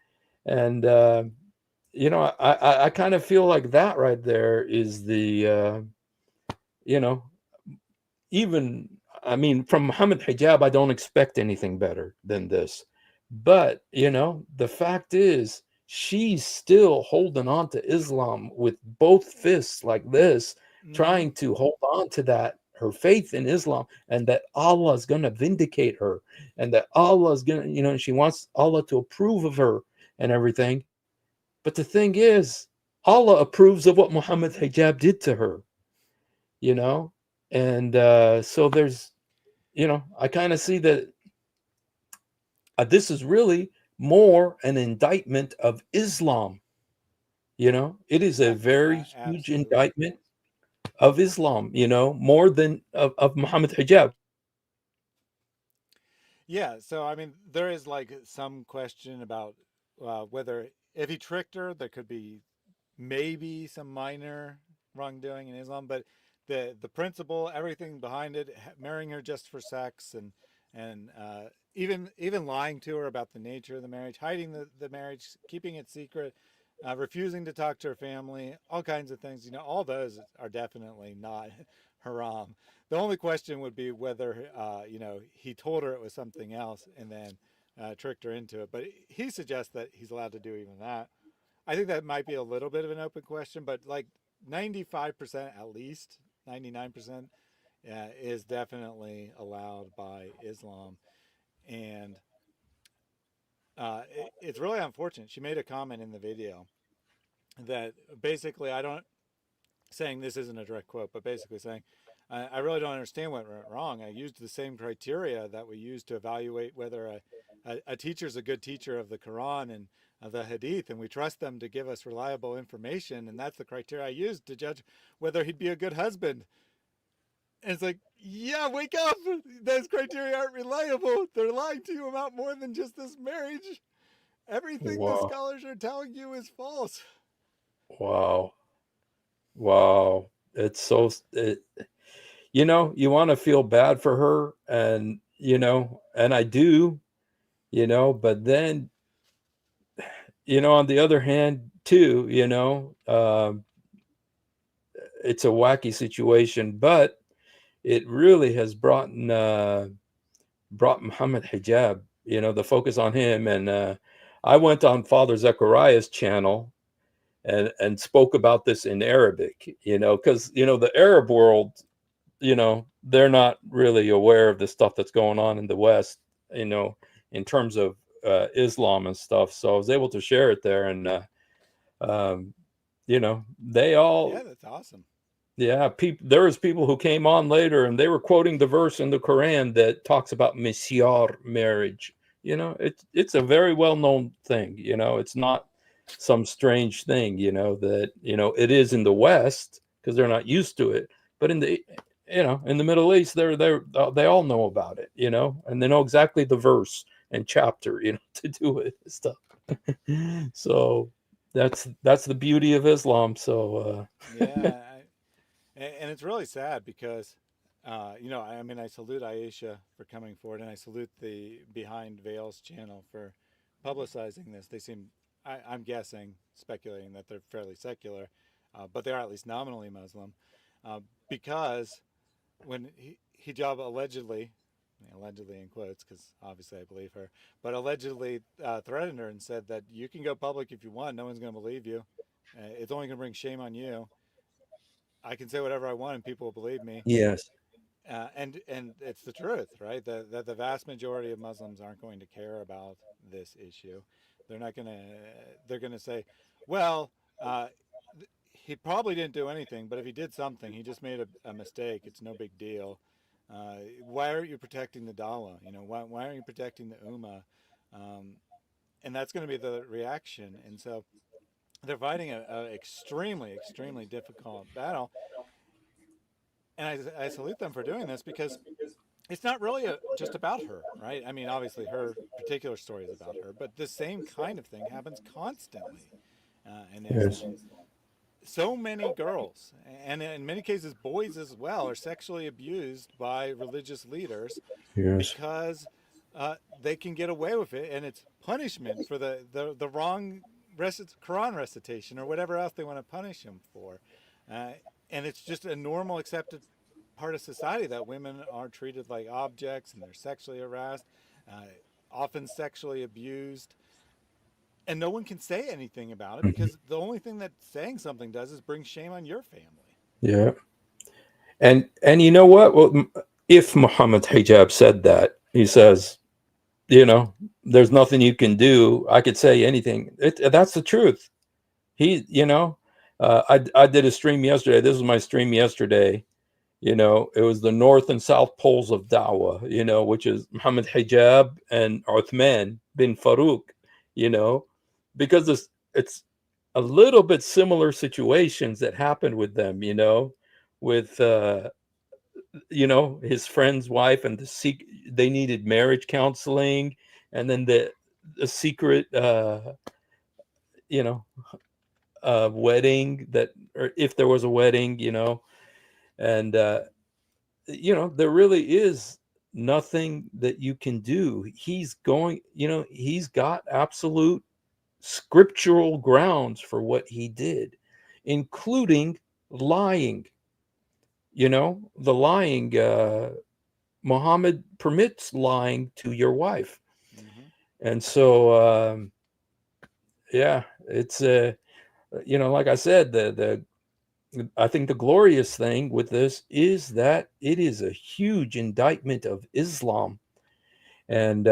and I kind of feel like that right there is you know, even I mean, from Muhammad Hijab, I don't expect anything better than this. But, the fact is, she's still holding on to Islam with both fists like this, Mm-hmm. trying to hold on to that, her faith in Islam, and that Allah is going to vindicate her, and that Allah is going to, she wants Allah to approve of her and everything. But the thing is, Allah approves of what Muhammad Hijab did to her, you know? And so there's I kind of see that this is really more an indictment of Islam. It is a very huge Absolutely. indictment of Islam, more than of Muhammad Hijab. Yeah. So I mean, there is like some question about whether if he tricked her, there could be maybe some minor wrongdoing in Islam, but the principle, everything behind it, marrying her just for sex, and even lying to her about the nature of the marriage, hiding the marriage, keeping it secret, refusing to talk to her family, all kinds of things. All those are definitely not haram. The only question would be whether he told her it was something else and then tricked her into it. But he suggests that he's allowed to do even that. I think that might be a little bit of an open question, but like 95% at least, 99% is definitely allowed by Islam. And it's really unfortunate. She made a comment in the video that basically, I don't, saying this isn't a direct quote, but basically saying, I really don't understand what went wrong. I used the same criteria that we use to evaluate whether a teacher is a good teacher of the Quran and the Hadith, and we trust them to give us reliable information. And that's the criteria I used to judge whether he'd be a good husband. And it's like, yeah, wake up. Those criteria aren't reliable. They're lying to you about more than just this marriage. Everything the Wow. scholars are telling you is false. Wow. Wow. It's so you want to feel bad for her, and and I do, but then on the other hand too, it's a wacky situation, but it really has brought Muhammad Hijab, the focus on him. And I went on Father Zechariah's channel and spoke about this in Arabic, because the Arab world, they're not really aware of the stuff that's going on in the West, in terms of Islam and stuff. So I was able to share it there, and um, they all, Yeah, that's awesome. yeah, people. There was people who came on later, and they were quoting the verse in the Quran that talks about misyar marriage. It's a very well known thing. It's not some strange thing. That it is in the West because they're not used to it, but in the Middle East, they all know about it. And they know exactly the verse and chapter. To do it and stuff. So that's the beauty of Islam. So. Yeah, and it's really sad because, I mean, I salute Aisha for coming forward, and I salute the Behind Veils channel for publicizing this. They seem, I'm guessing, speculating that they're fairly secular, but they are at least nominally Muslim, because when hijab allegedly in quotes, because obviously I believe her, but allegedly threatened her and said that you can go public if you want, no one's going to believe you. It's only going to bring shame on you. I can say whatever I want and people will believe me. Yes. And it's the truth, right? That the vast majority of Muslims aren't going to care about this issue. They're not going to. They're going to say, well, he probably didn't do anything, but if he did something, he just made a mistake. It's no big deal. Why aren't you protecting the Dawah? Why aren't you protecting the Ummah? Um, and that's going to be the reaction. And so they're fighting a extremely, extremely difficult battle. And I salute them for doing this because it's not really just about her, right? I mean, obviously, her particular story is about her, but the same kind of thing happens constantly in Yes. Islam. So many girls, and in many cases, boys as well, are sexually abused by religious leaders Yes. because they can get away with it, and it's punishment for the wrong Quran recitation or whatever else they want to punish them for. Uh, and it's just a normal, accepted part of society that women are treated like objects and they're sexually harassed, uh, often sexually abused. And no one can say anything about it Mhm. because the only thing that saying something does is bring shame on your family. Yeah. And you know what? Well, if Muhammad Hijab said that, he says, you know, there's nothing you can do. I could say anything. That's the truth. I did a stream yesterday. This was my stream yesterday. It was the North and South poles of Dawah, which is Muhammad Hijab and Uthman bin Farouk, you know, because it's a little bit similar situations that happened with them, with, his friend's wife and they needed marriage counseling, and then the secret, you know, wedding that, or if there was a wedding, and, there really is nothing that you can do. He's got absolute scriptural grounds for what he did, including lying. The lying, Muhammad permits lying to your wife. Mm-hmm. And so, yeah, it's, like I said, I think the glorious thing with this is that it is a huge indictment of Islam. And,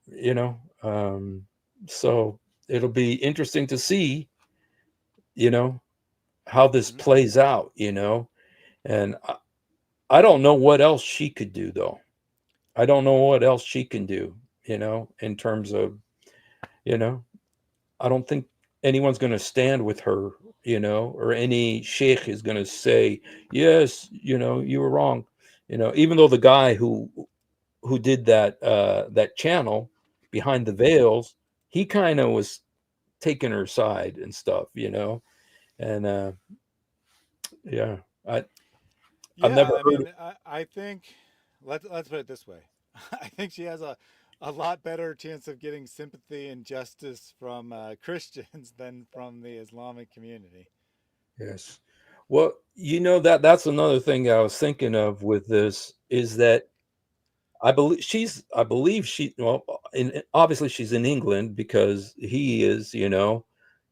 you know, um, so it'll be interesting to see, you know, how this Mm-hmm. plays out, and I don't know what else she could do, though. I don't know what else she can do, in terms of, you know, I don't think anyone's going to stand with her, or any sheikh is going to say, yes, you were wrong. Even though the guy who did that channel behind the veils, he kind of was taking her side and stuff, and yeah, I I've Yeah, never I heard. mean, I think let's put it this way. I think she has a lot better chance of getting sympathy and justice from Christians than from the Islamic community. Yes. Well, that's another thing I was thinking of with this is that I believe she, well, obviously she's in England because he is,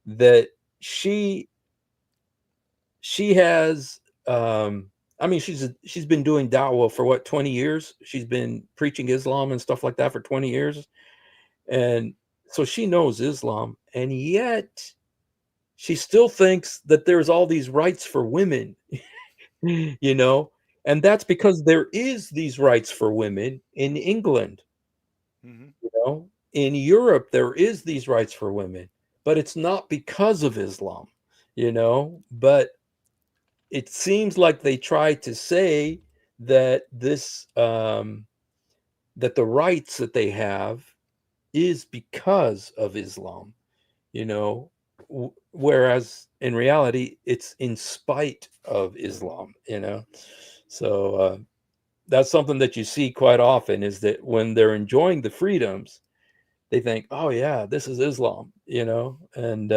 that she she has, I mean, she's been doing dawah for what, 20 years? She's been preaching Islam and stuff like that for 20 years. And so she knows Islam, and yet she still thinks that there's all these rights for women, you know, and that's because there is these rights for women in England, Hmm. you know. In Europe there is these rights for women, but it's not because of Islam, you know. But it seems like they try to say that that the rights that they have is because of Islam, you know, whereas in reality it's in spite of Islam, you know. So that's something that you see quite often, is that when they're enjoying the freedoms, they think, oh yeah, this is Islam, you know. And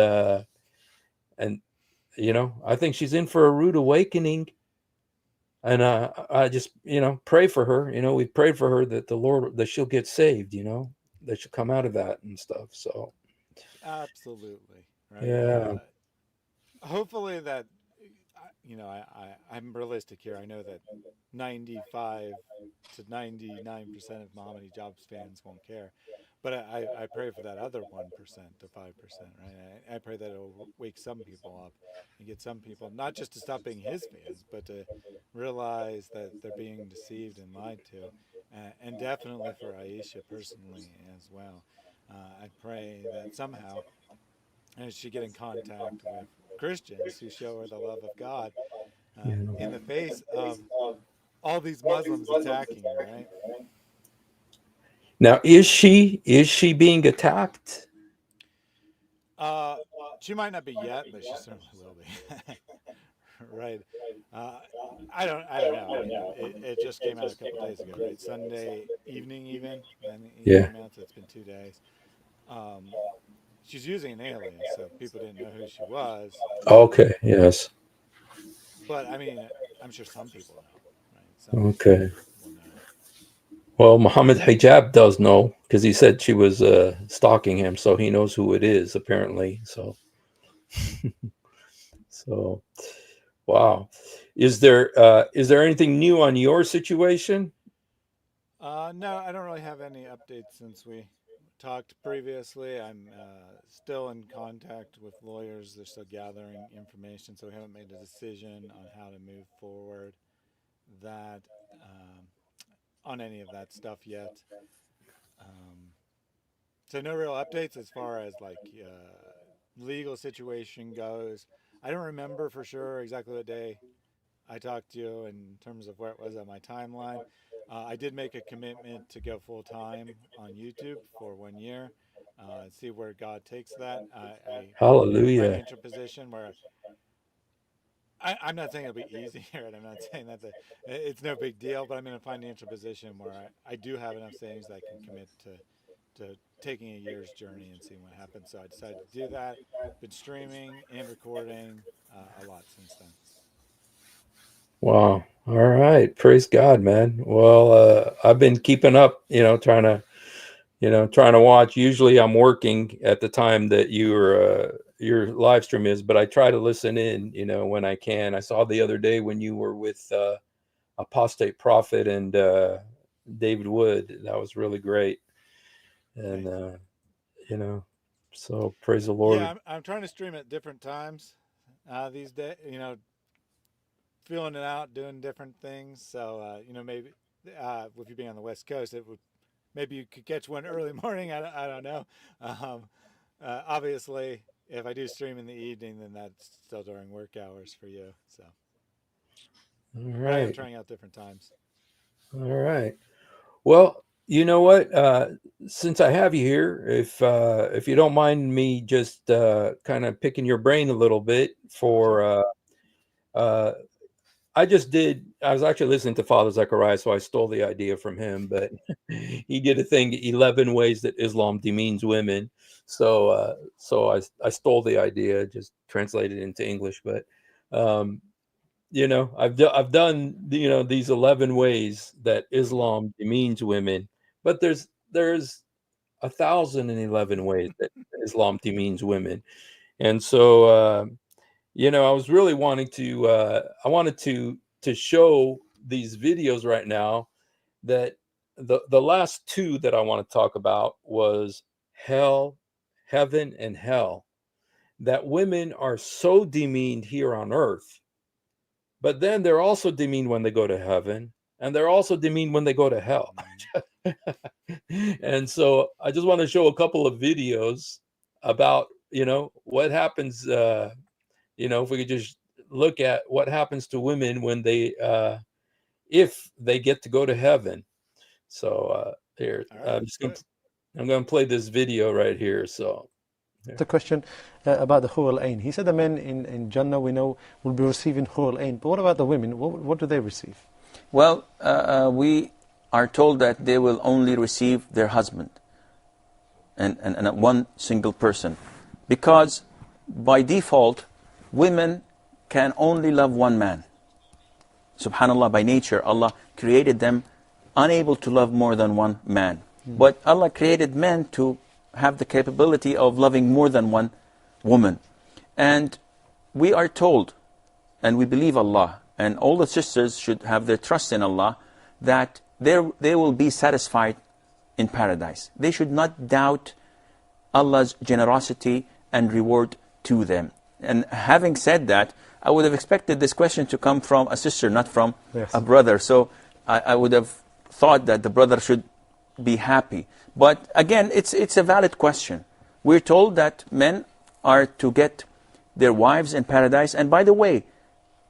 you know, I think she's in for a rude awakening. And I just, you know, pray for her. You know, we prayed for her that the Lord, that she'll get saved, you know, that she'll come out of that and stuff. So Absolutely. Right. yeah. Hopefully that, I'm realistic here. I know that 95 to 99% of Muhammad Hijab's fans won't care. But I pray for that other 1% to 5%, right? I pray that it'll wake some people up and get some people not just to stop being his fans, but to realize that they're being deceived and lied to. And definitely for Aisha personally as well. I pray that somehow she get in contact with Christians who show her the love of God in Yeah. the face of all these Muslims attacking her, right? Now, is she being attacked? Uh, she might not be yet, but she certainly will be. Right. Uh, I don't know. I mean, it just came out a couple days ago, right? Sunday evening, even then it Yeah. came out. So it's been 2 days. Um, she's using an alias, so people didn't know who she was. Okay. Yes. But I mean, I'm sure some people know, right? Some people Okay. will know. Well, Muhammad Hijab does know, because he said she was stalking him, so he knows who it is apparently. So, so wow. Is there anything new on your situation? No, I don't really have any updates since we talked previously. I'm still in contact with lawyers. They're still gathering information, so we haven't made a decision on how to move forward that um, on any of that stuff yet. Um, so no real updates as far as like legal situation goes. I don't remember for sure exactly what day I talked to you in terms of where it was on my timeline. I did make a commitment to go full time on YouTube for 1 year, see where God takes that. I'm in a Hallelujah. financial position where I'm not saying it'll be easy here, and I'm not saying that it's no big deal, but I'm in a financial position where I do have enough savings that I can commit to taking a year's journey and seeing what happens. So I decided to do that. Been streaming and recording a lot since then. Wow. All right. Praise God, man. Well, I've been keeping up, you know, trying to watch. Usually I'm working at the time that your live stream is, but I try to listen in, you know, when I can. I saw the other day when you were with Apostate Prophet and David Wood. That was really great. And Thanks. you know, so praise the Yeah, Lord. I'm trying to stream at different times these days. Feeling it out, doing different things. So maybe with you being on the West Coast, it would maybe you could catch one early morning. I don't know. Um, Obviously, if I do stream in the evening, then that's still during work hours for you. So, All but I am right. trying out different times. All right. Well, you know what? Since I have you here, if you don't mind me just kind of picking your brain a little bit Sure. for uh, I just did. I was actually listening to Father Zechariah, so I stole the idea from him. But he did a thing, 11 ways that Islam demeans women. So I stole the idea, just translated it into English. But um, I've done these 11 ways that Mm-hmm. Islam demeans women, but there's 1,011 ways that Islam demeans women, and so. I was really wanting to I wanted to show these videos right now that the last two that I want to talk about was hell, heaven, and hell, that women are so demeaned here on earth, but then they're also demeaned when they go to heaven, and they're also demeaned when they go to hell. And so I just want to show a couple of videos about, what happens, if we could just look at what happens to women when if they get to go to heaven. So here, All right, let's do it. I'm going to play this video right here. So The question about the Hur al-Ain. He said the men in Jannah, we know, will be receiving Hur al-Ain. But what about the women? What do they receive? Well, we are told that they will only receive their husband and one single person. Because by default, women can only love one man. Subhanallah, by nature, Allah created them unable to love more than one man. But Allah created men to have the capability of loving more than one woman. And we are told, and we believe Allah, and all the sisters should have their trust in Allah, that they will be satisfied in paradise. They should not doubt Allah's generosity and reward to them. And having said that, I would have expected this question to come from a sister, not from a brother. So I would have thought that the brother should be happy. But again, it's a valid question. We're told that men are to get their wives in paradise. And by the way,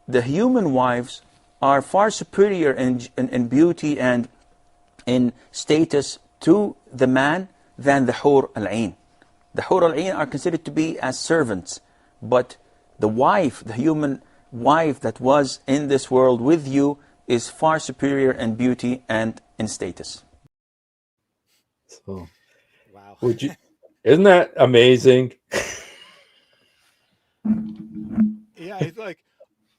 the human wives are far superior in beauty and in status to the man than the Hur al-Ain. The Hur al-Ain are considered to be as servants. But the wife, the human wife that was in this world with you, is far superior in beauty and in status. So, Wow. isn't that amazing? Yeah, he's like,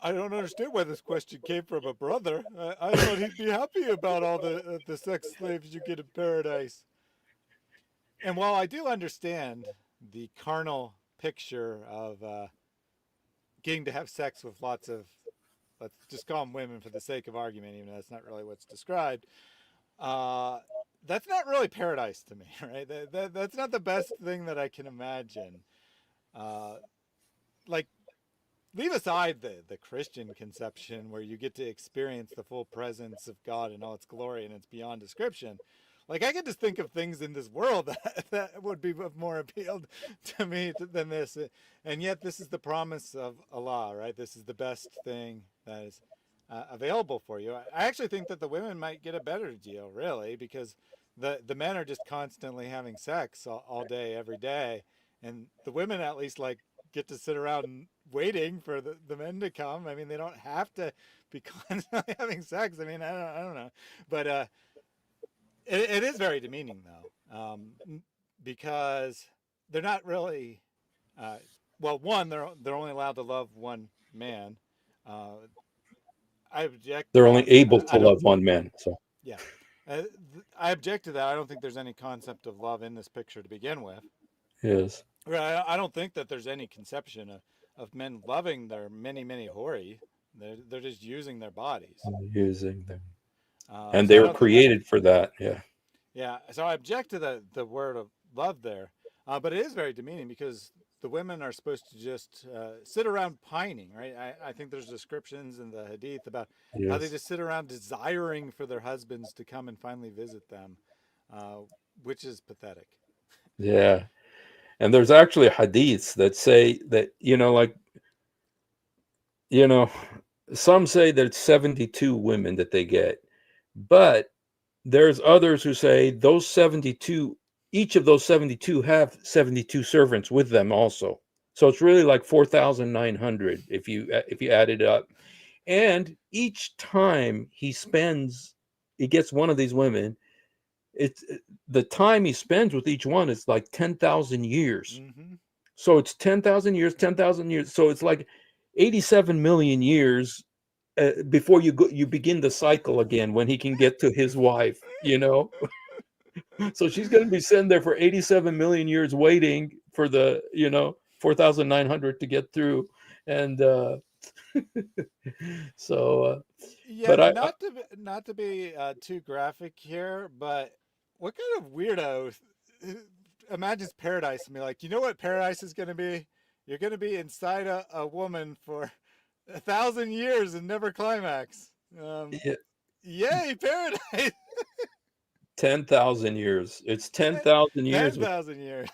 I don't understand why this question came from a brother. I thought he'd be happy about all the sex slaves you get in paradise. And while I do understand the carnal picture of getting to have sex with lots of, let's just call them women for the sake of argument, even though that's not really what's described, that's not really paradise to me, right? That's not the best thing that I can imagine. Like, leave aside the Christian conception where you get to experience the full presence of God in all its glory and it's beyond description. Like, I can just think of things in this world that would be of more appeal to me than this. And yet this is the promise of Allah, right? This is the best thing that is available for you. I actually think that the women might get a better deal, really, because the men are just constantly having sex all day, every day. And the women at least like get to sit around waiting for the men to come. I mean, they don't have to be constantly having sex. I mean, I don't know. But it is very demeaning, though, because they're not really, well, one, they're only allowed to love one man. I object to They're only that. able to I don't, love one man. So yeah. I object to that. I don't think there's any concept of love in this picture to begin with. yes, I don't think that there's any conception of men loving their many hori. They're just using their bodies. using them, and So they I were don't think. created for that. Yeah. Yeah. So I object to the word of love there, but it is very demeaning because the women are supposed to just sit around pining, right? I think there's descriptions in the Hadith about how they Yes. just sit around desiring for their husbands to come and finally visit them, which is pathetic. Yeah. And there's actually hadiths that say that, like, you know, some say that it's 72 women that they get, but there's others who say those 72, each of those 72 have 72 servants with them also. So it's really like 4,900 if you add it up. And each time he gets one of these women, it's the time he spends with each one is like 10,000 years. Mm-hmm. So it's 10,000 years, 10,000 years. So it's like 87 million years before you begin the cycle again when he can get to his wife. So she's going to be sitting there for 87 million years waiting for the 4,900 to get through. And so Yeah, but not to be too graphic here, but what kind of weirdo imagines paradise and be like, you know what paradise is going to be? You're going to be inside a woman for 1,000 years and never climax. Yeah, Yay, paradise! 10,000 years. It's 10,000 years 10,000 years.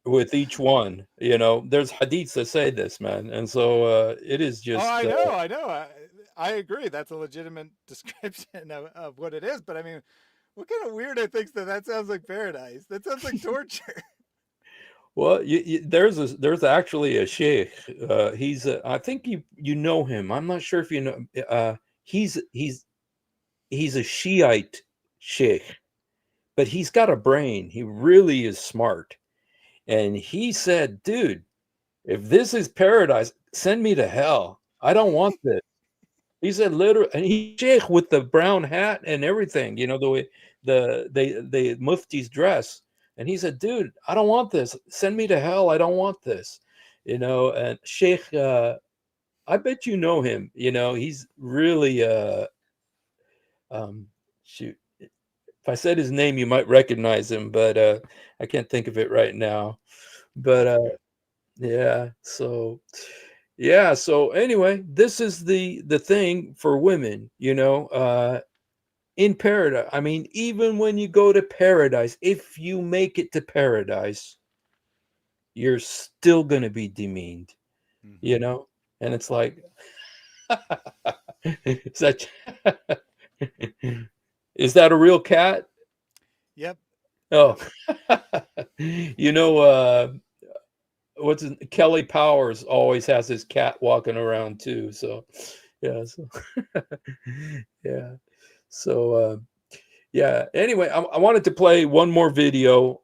with each one. You know, there's hadiths that say this, man, and so it is just. Oh, I know. I agree. That's a legitimate description of what it is. But I mean, what kind of weirdo thinks that sounds like paradise? That sounds like torture. Well, there's actually a sheikh. He's I think you know him. I'm not sure if you know. He's a Shiite sheikh, but he's got a brain. He really is smart. And he said, dude, if this is paradise, send me to hell. I don't want this. He said literally, and he sheikh with the brown hat and everything, you know, the way the muftis dress. And he said, dude, I don't want this. Send me to hell. I don't want this. You know, and Sheikh, I bet you know him. You know, he's really shoot. If I said his name, you might recognize him, but I can't think of it right now. But yeah, so anyway, this is the thing for women, you know, in paradise. I mean, even when you go to paradise, if you make it to paradise, you're still going to be demeaned, you know? And it's like, is that a real cat? Yep. Oh, you know, Kelly Powers always has his cat walking around too. So, yeah. So, yeah. So, yeah. Anyway, I wanted to play one more video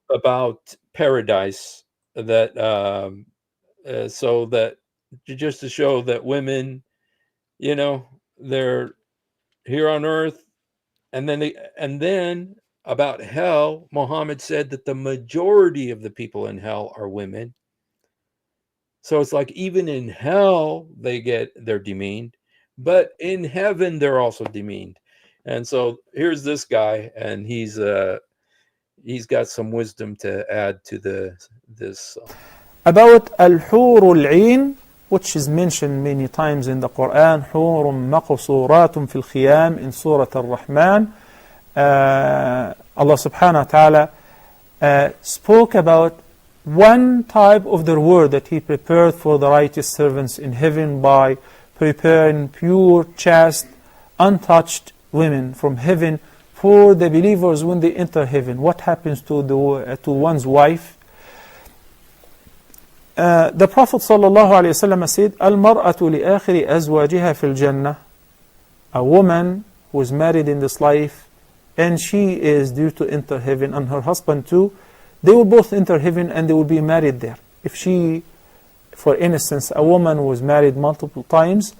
about paradise that, so that just to show that women, you know, they're here on earth, and then about hell, Muhammad said that the majority of the people in hell are women. So it's like even in hell they're demeaned, but in heaven they're also demeaned. And so here's this guy, and he's got some wisdom to add to this. About al-hur al-ain, which is mentioned many times in the Quran, حور مقصورات في الخيام in Surah Al-Rahman. Allah subhanahu wa ta'ala spoke about one type of the reward that He prepared for the righteous servants in heaven by preparing pure, chaste, untouched women from heaven for the believers when they enter heaven. What happens to one's wife? The Prophet ﷺ said, "Al-mar'atu li-akhiri azwajiha fil jannah." A woman who is married in this life, and she is due to enter heaven, and her husband too, they will both enter heaven and they will be married there. If she, for instance, a woman who was married multiple times,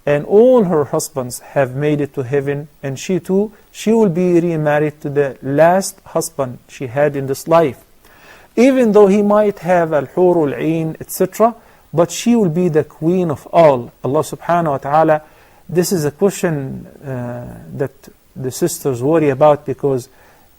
and all her husbands have made it to heaven, and she too, she will be remarried to the last husband she had in this life. Even though he might have al-hur al-ain, etc., but she will be the queen of all. Allah subhanahu wa ta'ala, this is a question that the sisters worry about, because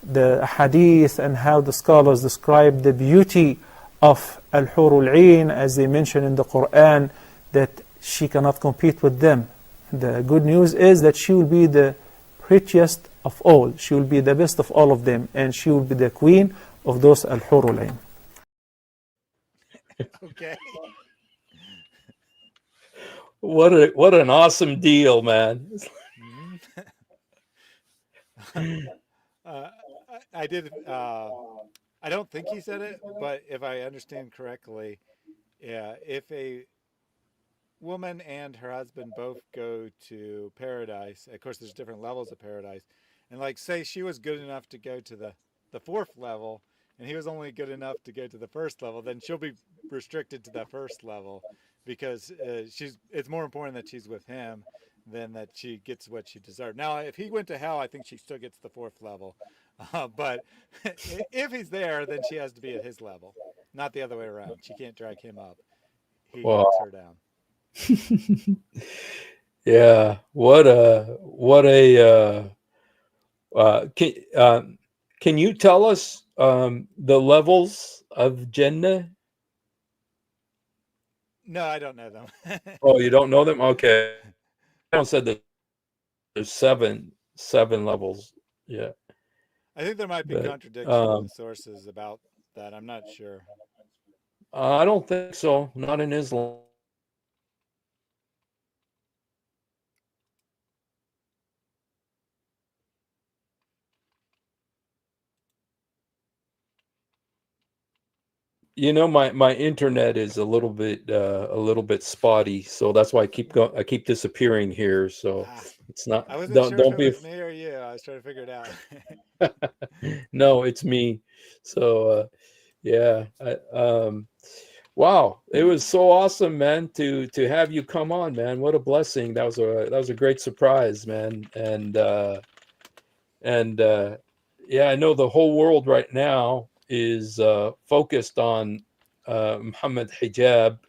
the hadith and how the scholars describe the beauty of al-hur al-ain, as they mention in the Quran, that she cannot compete with them. The good news is that she will be the prettiest of all. She will be the best of all of them, and she will be the queen of those al-hur al-ain. Okay. What an awesome deal, man. I did. I don't think he said it, but if I understand correctly, yeah, if a woman and her husband both go to paradise, of course, there's different levels of paradise, and like say she was good enough to go to the fourth level, and he was only good enough to go to the first level, then she'll be restricted to that first level, because it's more important that she's with him than that she gets what she deserved. Now, if he went to hell, I think she still gets the fourth level. But if he's there, then she has to be at his level, not the other way around. She can't drag him up. He drags her down. Yeah, can you tell us The levels of Jannah. No, I don't know them. Oh, you don't know them? Okay. I don't said that there's seven levels. Yeah. I think there might be But contradiction in the sources about that. I'm not sure. I don't think so. Not in Islam. You know, my internet is a little bit spotty, so that's why I keep disappearing here. So Ah, it's not I wasn't sure if don't it be was me or you. I was trying to figure it out. no, it's me. So yeah, wow, it was so awesome, man, to have you come on, man. What a blessing. That was a great surprise, man. And yeah, I know the whole world right now is focused on Muhammad Hijab.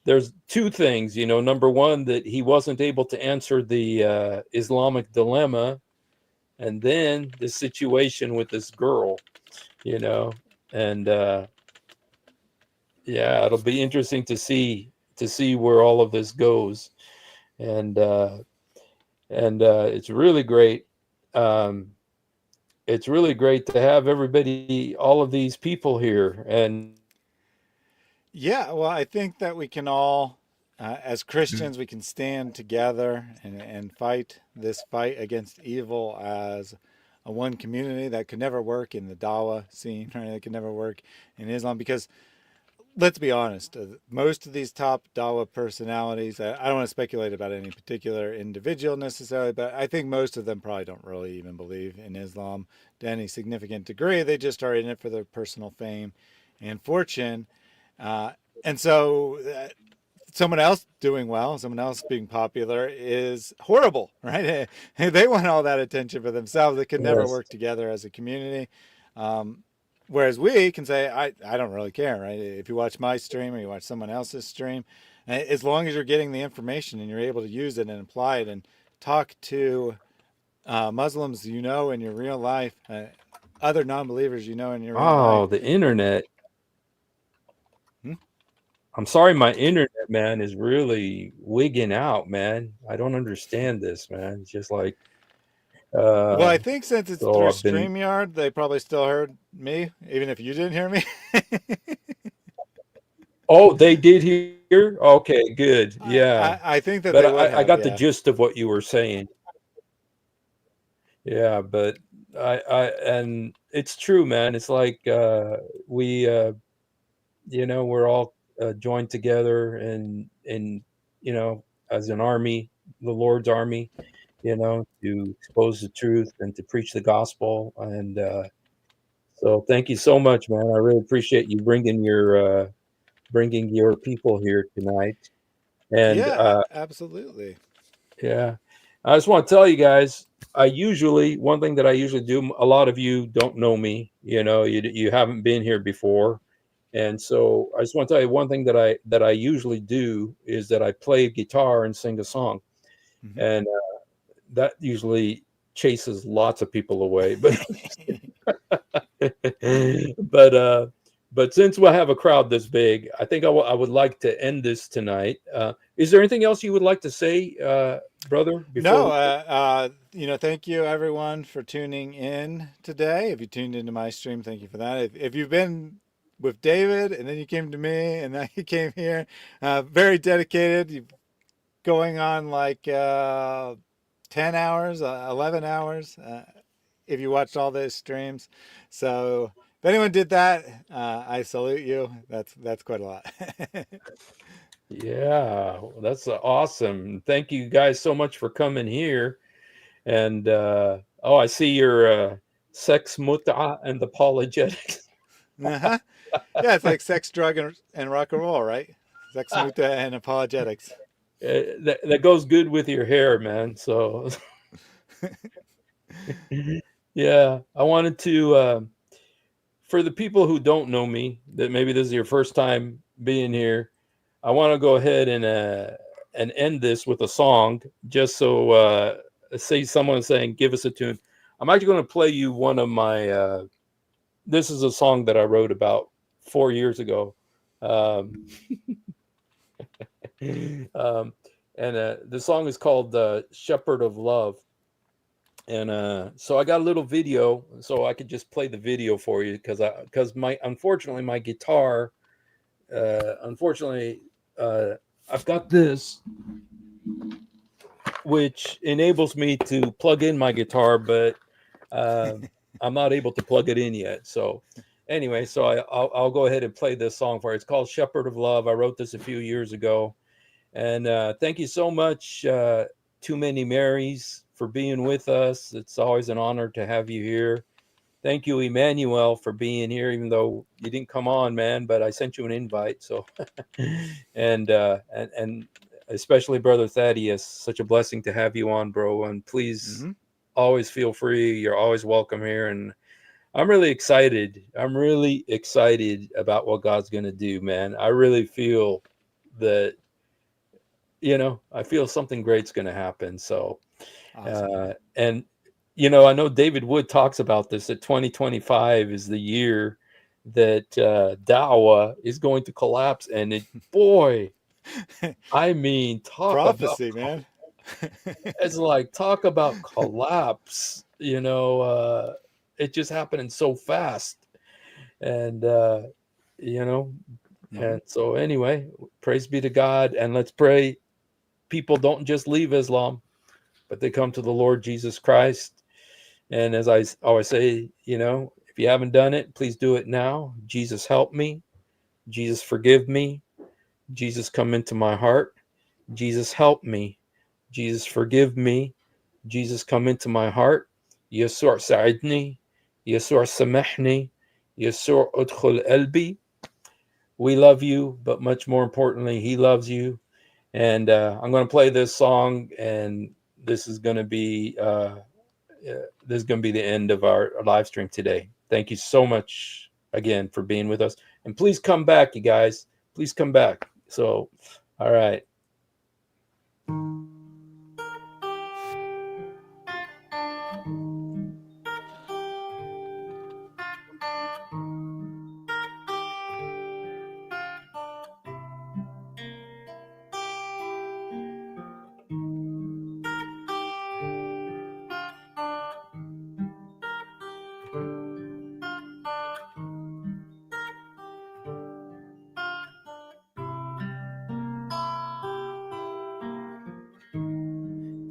There's two things, you know. Number one, that he wasn't able to answer the Islamic dilemma, and then the situation with this girl, you know. And yeah, it'll be interesting to see where all of this goes. And it's really great. Um, it's really great to have everybody, all of these people here. And Yeah, well, I think that we can all, as Christians, we can stand together and fight this fight against evil as a one community. That could never work in the Dawah scene, right? It could never work in Islam because, let's be honest, most of these top Dawah personalities, I don't want to speculate about any particular individual necessarily, but I think most of them probably don't really even believe in Islam to any significant degree. They just are in it for their personal fame and fortune. Uh, and so someone else doing well, someone else being popular is horrible, right? They want all that attention for themselves. They can never yes, work together as a community. Um, Whereas we can say, I don't really care, right? If you watch my stream or you watch someone else's stream, as long as you're getting the information and you're able to use it and apply it and talk to Muslims you know in your real life, other non-believers you know in your real life. oh, the internet. Hmm? I'm sorry, my internet, man, is really wigging out, man. I don't understand this, man. It's just like, Well, uh, I think since it's so through I've been, StreamYard, they probably still heard me, even if you didn't hear me. oh, they did hear? Okay, good. Yeah. I think that But they would I have, got the yeah. gist of what you were saying. Yeah, but and it's true, man. It's like we, you know, we're all joined together and, you know, as an army, the Lord's army, you know, to expose the truth and to preach the gospel. And so thank you so much, man. I really appreciate you bringing your people here tonight. And Yeah, absolutely. yeah, I just want to tell you guys, one thing that I usually do, a lot of you don't know me, you know, you haven't been here before. And so I just want to tell you one thing that I usually do is that I play guitar and sing a song. Hmm. And that usually chases lots of people away. But but but since we have a crowd this big, I think I would like to end this tonight. Is there anything else you would like to say, brother? Before No, thank you everyone for tuning in today. If you tuned into my stream, thank you for that. If you've been with David and then you came to me and then you came here, very dedicated. You're going on like 10 hours, 11 hours, if you watched all those streams. So if anyone did that, I salute you. That's quite a lot. yeah, well, that's awesome. Thank you guys so much for coming here. And oh, I see your sex muta and apologetics. Uh-huh. Yeah, it's like sex, drug, and rock and roll, right? Sex, muta, and apologetics. That goes good with your hair, man. So yeah, I wanted to for the people who don't know me, that maybe this is your first time being here, I want to go ahead and end this with a song, just so say someone saying, "Give us a tune." I'm actually going to play you one of this is a song that I wrote about 4 years ago. Um, and the song is called Shepherd of Love. And so I got a little video, so I could just play the video for you because unfortunately my guitar, unfortunately, I've got this, which enables me to plug in my guitar, but I'm not able to plug it in yet. So anyway, so I'll go ahead and play this song for you. It's called Shepherd of Love. I wrote this a few years ago. And thank you so much, Too Many Marys, for being with us. It's always an honor to have you here. Thank you, Emmanuel, for being here, even though you didn't come on, man, but I sent you an invite. So, and especially Brother Thaddeus, such a blessing to have you on, bro. And please always feel free. You're always welcome here. And I'm really excited. I'm really excited about what God's going to do, man. I really feel that, I feel something great's going to happen. So, Awesome. and, I know David Wood talks about this, that 2025 is the year that Dawah is going to collapse. And boy, I mean, Prophecy, man. it's like, talk about collapse, it just happening so fast. And, and so anyway, praise be to God. And let's pray people don't just leave Islam, but they come to the Lord Jesus Christ. And as I always say, if you haven't done it, please do it now. Jesus, help me. Jesus, forgive me. Jesus, come into my heart. Jesus, help me. Jesus, forgive me. Jesus, come into my heart. Yesur sa'idni. Yesur samahni. Yesur udkhul qalbi. We love you, but much more importantly, he loves you. And I'm going to play this song, and this is going to be the end of our live stream today. Thank you so much again for being with us, and please come back, you guys. Please come back. So, all right.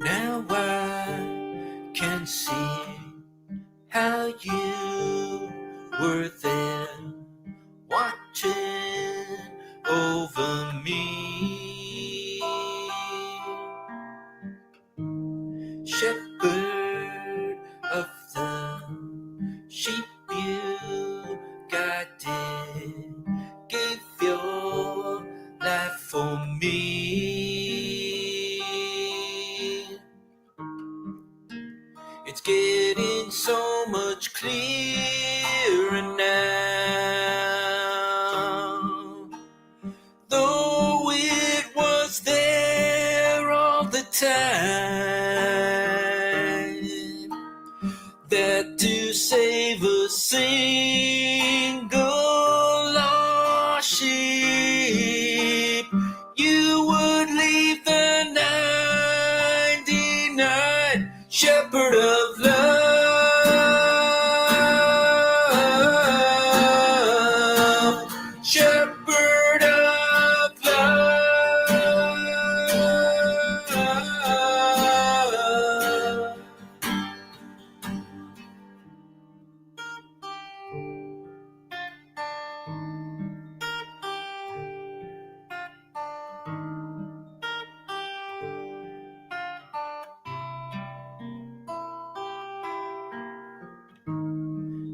Now I can see how you were there, watching over me, shepherd of the sheep you guided, gave your life for me. It's getting so much clearer now, though it was there all the time, that to save a single lost sheep, you would leave the 99, shepherd of love, shepherd of love.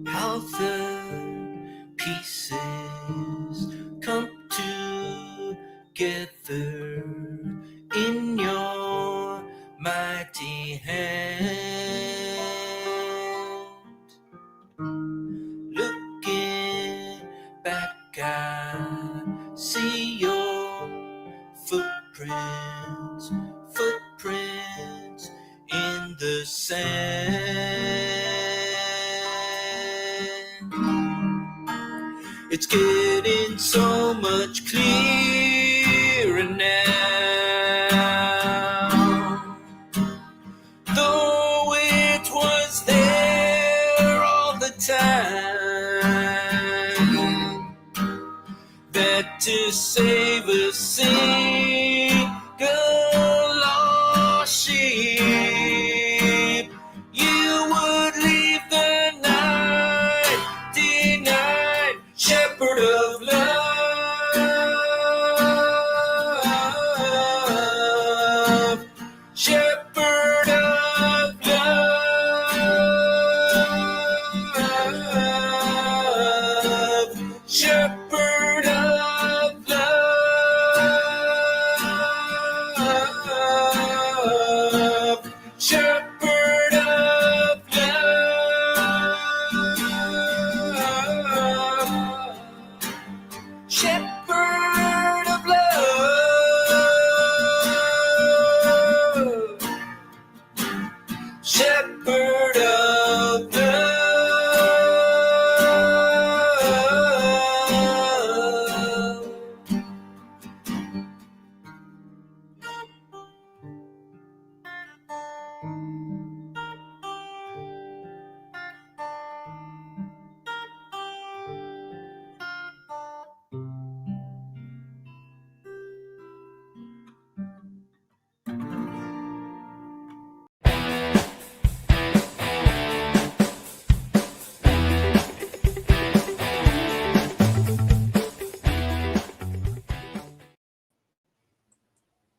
How the pieces come together in your mighty hand. Looking back, I see your footprints in the sand. It's getting so much clearer now. Though it was there all the time, that to save a single lost sheep, you would leave the 99 shepherd of love, shepherd of love, shepherd